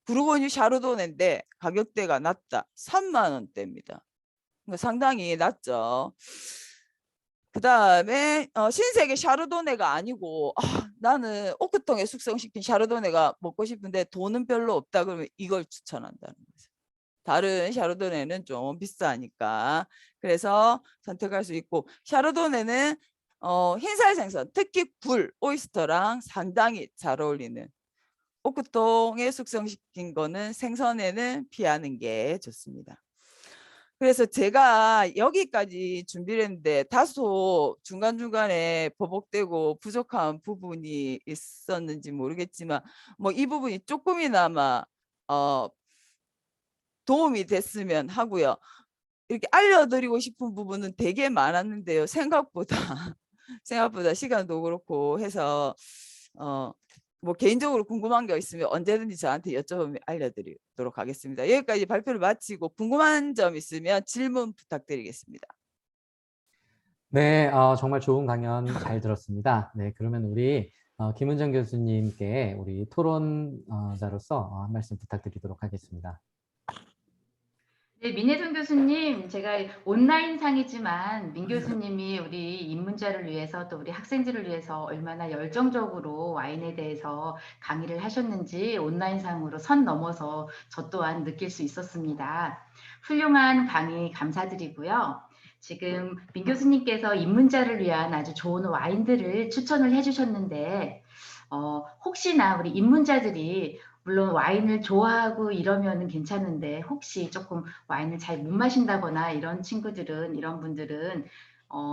부르고뉴 샤르도네인데 가격대가 낮다. 3만 원대입니다. 상당히 낮죠. 그 다음에 신세계 샤르도네가 아니고 나는 오크통에 숙성시킨 샤르도네가 먹고 싶은데 돈은 별로 없다 그러면 이걸 추천한다는 거죠. 다른 샤르도네는 좀 비싸니까 그래서 선택할 수 있고 샤르도네는 흰살 생선 특히 굴, 오이스터랑 상당히 잘 어울리는 오크통에 숙성시킨 거는 생선에는 피하는 게 좋습니다. 그래서 제가 여기까지 준비를 했는데 다소 중간중간에 버벅대고 부족한 부분이 있었는지 모르겠지만 뭐 이 부분이 조금이나마 도움이 됐으면 하고요. 이렇게 알려드리고 싶은 부분은 되게 많았는데요. 생각보다 시간도 그렇고 해서 뭐 개인적으로 궁금한 게 있으면 언제든지 저한테 여쭤보면 알려드리도록 하겠습니다. 여기까지 발표를 마치고 궁금한 점 있으면 질문 부탁드리겠습니다. 네, 정말 좋은 강연 잘 들었습니다. 네, 그러면 우리 김은정 교수님께 우리 토론자로서 한 말씀 부탁드리도록 하겠습니다. 네, 민혜선 교수님, 제가 온라인상이지만 민 교수님이 우리 입문자를 위해서 또 우리 학생들을 위해서 얼마나 열정적으로 와인에 대해서 강의를 하셨는지 온라인상으로 선 넘어서 저 또한 느낄 수 있었습니다. 훌륭한 강의 감사드리고요. 지금 민 교수님께서 입문자를 위한 아주 좋은 와인들을 추천을 해주셨는데 혹시나 우리 입문자들이 물론 와인을 좋아하고 이러면은 괜찮은데 혹시 조금 와인을 잘 못 마신다거나 이런 분들은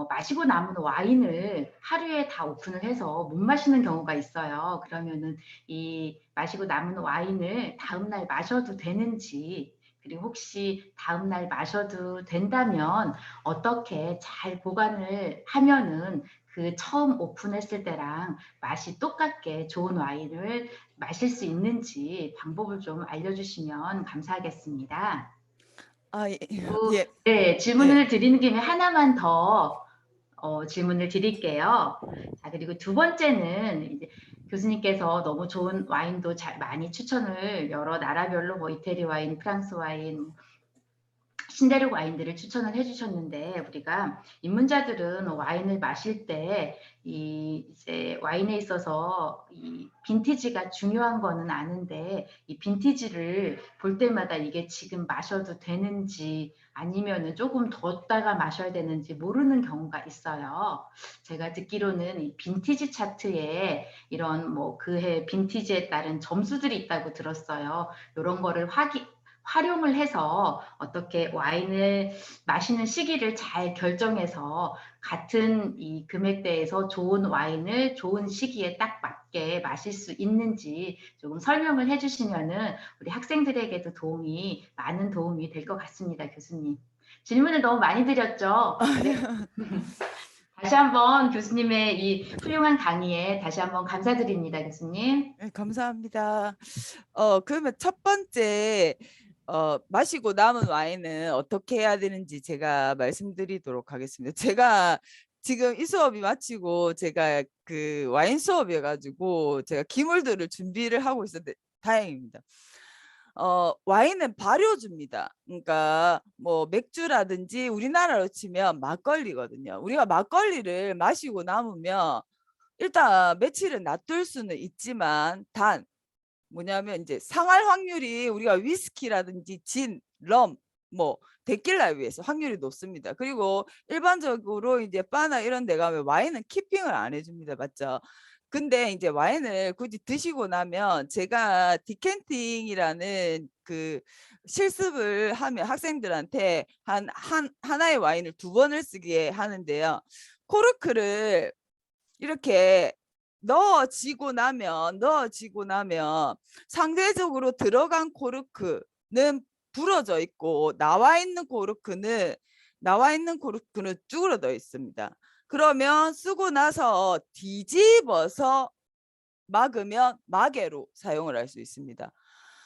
마시고 남은 와인을 하루에 다 오픈을 해서 못 마시는 경우가 있어요. 그러면은 이 마시고 남은 와인을 다음날 마셔도 되는지, 그리고 혹시 다음날 마셔도 된다면 어떻게 잘 보관을 하면은 그 처음 오픈했을 때랑 맛이 똑같게 좋은 와인을 마실 수 있는지 방법을 좀 알려주시면 감사하겠습니다. 예. 그리고 예. 네, 질문을 드리는 김에 하나만 더 질문을 드릴게요. 자, 그리고 두 번째는 이제 교수님께서 너무 좋은 와인도 많이 추천을 여러 나라별로 뭐 이태리 와인, 프랑스 와인, 신대륙 와인들을 추천을 해주셨는데, 우리가 입문자들은 와인을 마실 때 이제 와인에 있어서 이 빈티지가 중요한 거는 아는데, 이 빈티지를 볼 때마다 이게 지금 마셔도 되는지 아니면은 조금 뒀다가 마셔야 되는지 모르는 경우가 있어요. 제가 듣기로는 이 빈티지 차트에 이런 뭐 그해 빈티지에 따른 점수들이 있다고 들었어요. 이런 거를 활용을 해서 어떻게 와인을 마시는 시기를 잘 결정해서 같은 이 금액대에서 좋은 와인을 좋은 시기에 딱 맞게 마실 수 있는지 조금 설명을 해주시면은 우리 학생들에게도 많은 도움이 될 것 같습니다, 교수님. 질문을 너무 많이 드렸죠? 네. 다시 한번 교수님의 이 훌륭한 강의에 다시 한번 감사드립니다, 교수님. 네, 감사합니다. 그러면 첫 번째 마시고 남은 와인은 어떻게 해야 되는지 제가 말씀드리도록 하겠습니다. 제가 지금 이 수업이 마치고 제가 그 와인 수업이어가지고 제가 기물들을 준비를 하고 있었는데 다행입니다. 와인은 발효줍니다. 그러니까 뭐 맥주라든지 우리나라로 치면 막걸리거든요. 우리가 막걸리를 마시고 남으면 일단 며칠은 놔둘 수는 있지만 단 뭐냐면 이제 상할 확률이 우리가 위스키라든지 진, 럼, 뭐 데킬라에 비해서 확률이 높습니다. 그리고 일반적으로 이제 바나 이런 데 가면 와인은 키핑을 안 해줍니다. 맞죠? 근데 이제 와인을 굳이 드시고 나면 제가 디캔팅이라는 그 실습을 하면 학생들한테 하나의 와인을 2번을 쓰게 하는데요. 코르크를 이렇게 넣어지고 나면 상대적으로 들어간 코르크는 부러져 있고 나와 있는 코르크는 쭈그러져 있습니다. 그러면 쓰고 나서 뒤집어서 막으면 마개로 사용을 할 수 있습니다.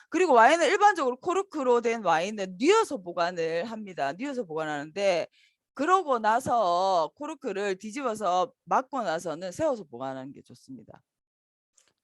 그리고 와인은 일반적으로 코르크로 된 와인은 뉘어서 보관을 합니다. 뉘어서 보관하는데 그러고 나서 코르크를 뒤집어서 막고 나서는 세워서 보관하는 게 좋습니다.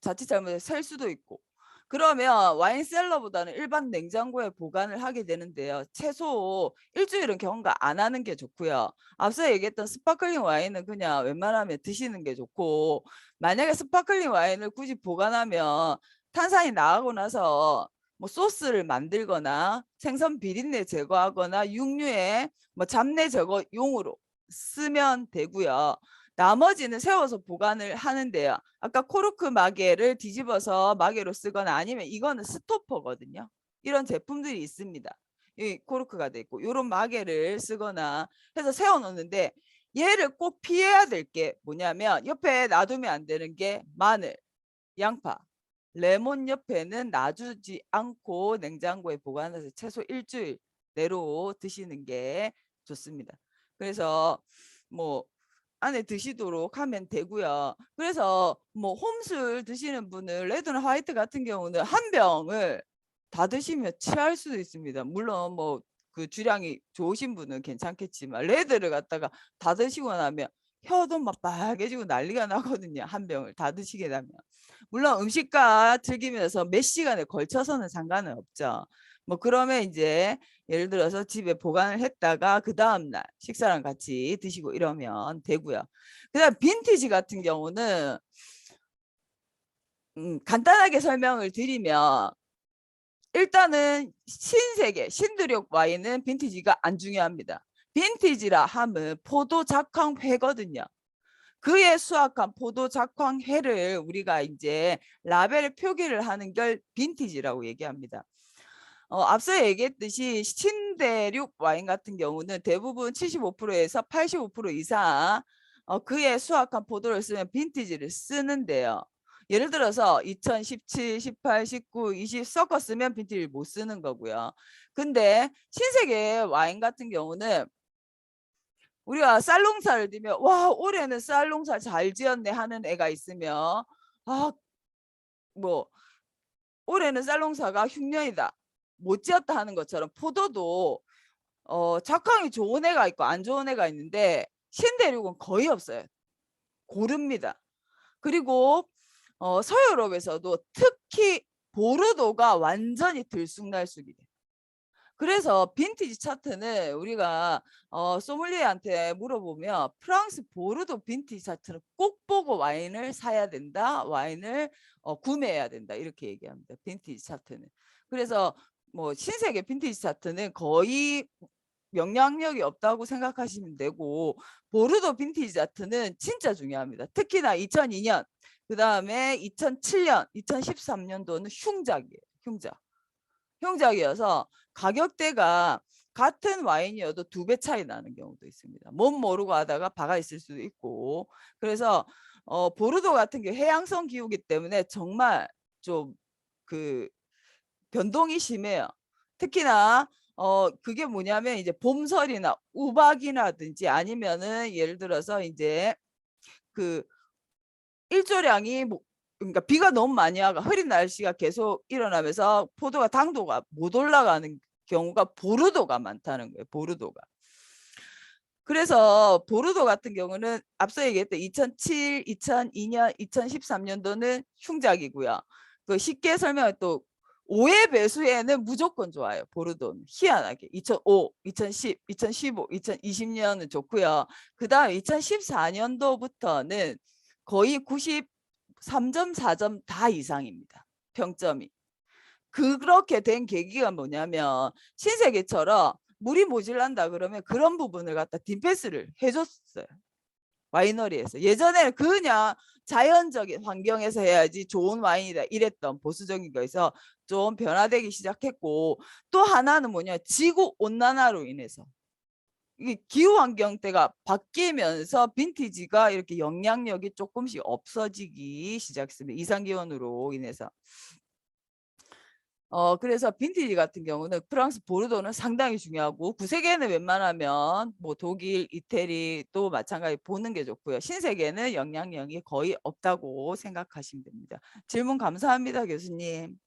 자칫 잘못해서 셀 수도 있고. 그러면 와인 셀러보다는 일반 냉장고에 보관을 하게 되는데요. 최소 일주일은 경과 안 하는 게 좋고요. 앞서 얘기했던 스파클링 와인은 그냥 웬만하면 드시는 게 좋고, 만약에 스파클링 와인을 굳이 보관하면 탄산이 나가고 나서 뭐 소스를 만들거나 생선 비린내 제거하거나 육류의 뭐 잡내 제거용으로 쓰면 되고요. 나머지는 세워서 보관을 하는데요. 아까 코르크 마개를 뒤집어서 마개로 쓰거나 아니면 이거는 스토퍼거든요. 이런 제품들이 있습니다. 이 코르크가 돼 있고 이런 마개를 쓰거나 해서 세워 놓는데 얘를 꼭 피해야 될 게 뭐냐면 옆에 놔두면 안 되는 게 마늘, 양파, 레몬 옆에는 놔주지 않고 냉장고에 보관해서 최소 일주일 내로 드시는 게 좋습니다. 그래서 뭐 안에 드시도록 하면 되고요. 그래서 뭐 홈술 드시는 분을 레드나 화이트 같은 경우는 한 병을 다 드시면 취할 수도 있습니다. 물론 뭐 그 주량이 좋으신 분은 괜찮겠지만 레드를 갖다가 다 드시고 나면 혀도 막 빨개지고 난리가 나거든요. 한 병을 다 드시게 되면. 물론 음식과 즐기면서 몇 시간에 걸쳐서는 상관은 없죠. 뭐 그러면 이제 예를 들어서 집에 보관을 했다가 그 다음날 식사랑 같이 드시고 이러면 되고요. 그다음 빈티지 같은 경우는 간단하게 설명을 드리면 일단은 신세계 신두력 와인은 빈티지가 안 중요합니다. 빈티지라 하면 포도 작황회거든요. 그의 수확한 포도 작황회를 우리가 이제 라벨 표기를 하는 걸 빈티지라고 얘기합니다. 앞서 얘기했듯이 신대륙 와인 같은 경우는 대부분 75%에서 85% 이상 그의 수확한 포도를 쓰면 빈티지를 쓰는데요. 예를 들어서 2017, 18, 19, 20 섞었으면 빈티지를 못 쓰는 거고요. 근데 신세계 와인 같은 경우는 우리가 쌀농사를 지면 와 올해는 쌀농사 잘 지었네 하는 애가 있으면 뭐 올해는 쌀농사가 흉년이다 못 지었다 하는 것처럼 포도도 작황이 좋은 애가 있고 안 좋은 애가 있는데 신대륙은 거의 없어요. 고릅니다. 그리고 서유럽에서도 특히 보르도가 완전히 들쑥날쑥이에요. 그래서 빈티지 차트는 우리가 소믈리에한테 물어보면 프랑스 보르도 빈티지 차트는 꼭 보고 와인을 사야 된다. 와인을 구매해야 된다. 이렇게 얘기합니다. 빈티지 차트는. 그래서 뭐 신세계 빈티지 차트는 거의 영향력이 없다고 생각하시면 되고 보르도 빈티지 차트는 진짜 중요합니다. 특히나 2002년 그 다음에 2007년 2013년도는 흉작이에요. 흉작이어서 가격대가 같은 와인이어도 2배 차이 나는 경우도 있습니다. 뭔 모르고 하다가 박아 있을 수도 있고. 그래서 보르도 같은 경우 해양성 기후이기 때문에 정말 좀 그 변동이 심해요. 특히나 그게 뭐냐면 이제 봄설이나 우박이라든지 아니면은 예를 들어서 이제 그 일조량이 그러니까 비가 너무 많이 와가 흐린 날씨가 계속 일어나면서 포도가 당도가 못 올라가는 경우가 보르도가 많다는 거예요. 보르도가. 그래서 보르도 같은 경우는 앞서 얘기했던 2007, 2002년, 2013년도는 흉작이고요. 그 쉽게 설명할 또 5회 배수에는 무조건 좋아요. 보르도는 희한하게 2005, 2010, 2015, 2020년은 좋고요. 그 다음 2014년도부터는 거의 93.4점 다 이상입니다. 평점이. 그렇게 된 계기가 뭐냐면 신세계처럼 물이 모질란다 그러면 그런 부분을 갖다 딘패스를 해줬어요. 와이너리에서. 예전에는 그냥 자연적인 환경에서 해야지 좋은 와인이다 이랬던 보수적인 거에서 좀 변화되기 시작했고 또 하나는 뭐냐 지구 온난화로 인해서 이게 기후 환경대가 바뀌면서 빈티지가 이렇게 영향력이 조금씩 없어지기 시작했습니다. 이상기온으로 인해서. 그래서 빈티지 같은 경우는 프랑스 보르도는 상당히 중요하고 구세계는 웬만하면 뭐 독일, 이태리 또 마찬가지 보는 게 좋고요. 신세계는 영향력이 거의 없다고 생각하시면 됩니다. 질문 감사합니다, 교수님.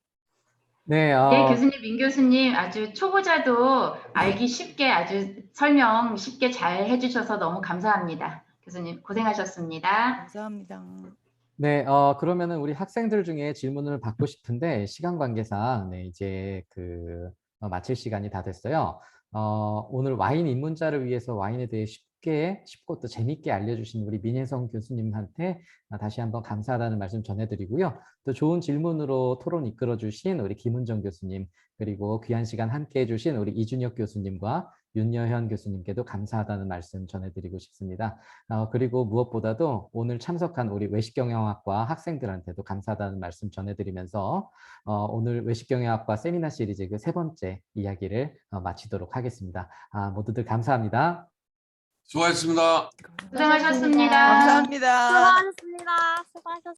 네, 네, 교수님, 민 교수님 아주 초보자도 알기 쉽게 아주 설명 쉽게 잘 해주셔서 너무 감사합니다. 교수님 고생하셨습니다. 감사합니다. 네, 그러면은 우리 학생들 중에 질문을 받고 싶은데 시간 관계상 네, 이제 마칠 시간이 다 됐어요. 오늘 와인 입문자를 위해서 와인에 대해 쉽고 또 재밌게 알려주신 우리 민혜성 교수님한테 다시 한번 감사하다는 말씀 전해드리고요. 또 좋은 질문으로 토론 이끌어주신 우리 김은정 교수님, 그리고 귀한 시간 함께 해주신 우리 이준혁 교수님과 윤여현 교수님께도 감사하다는 말씀 전해드리고 싶습니다. 그리고 무엇보다도 오늘 참석한 우리 외식경영학과 학생들한테도 감사하다는 말씀 전해드리면서 오늘 외식경영학과 세미나 시리즈 그 3번째 이야기를 마치도록 하겠습니다. 모두들 감사합니다. 수고하셨습니다. 고생하셨습니다. 감사합니다. 수고하셨습니다. 수고하셨습니다.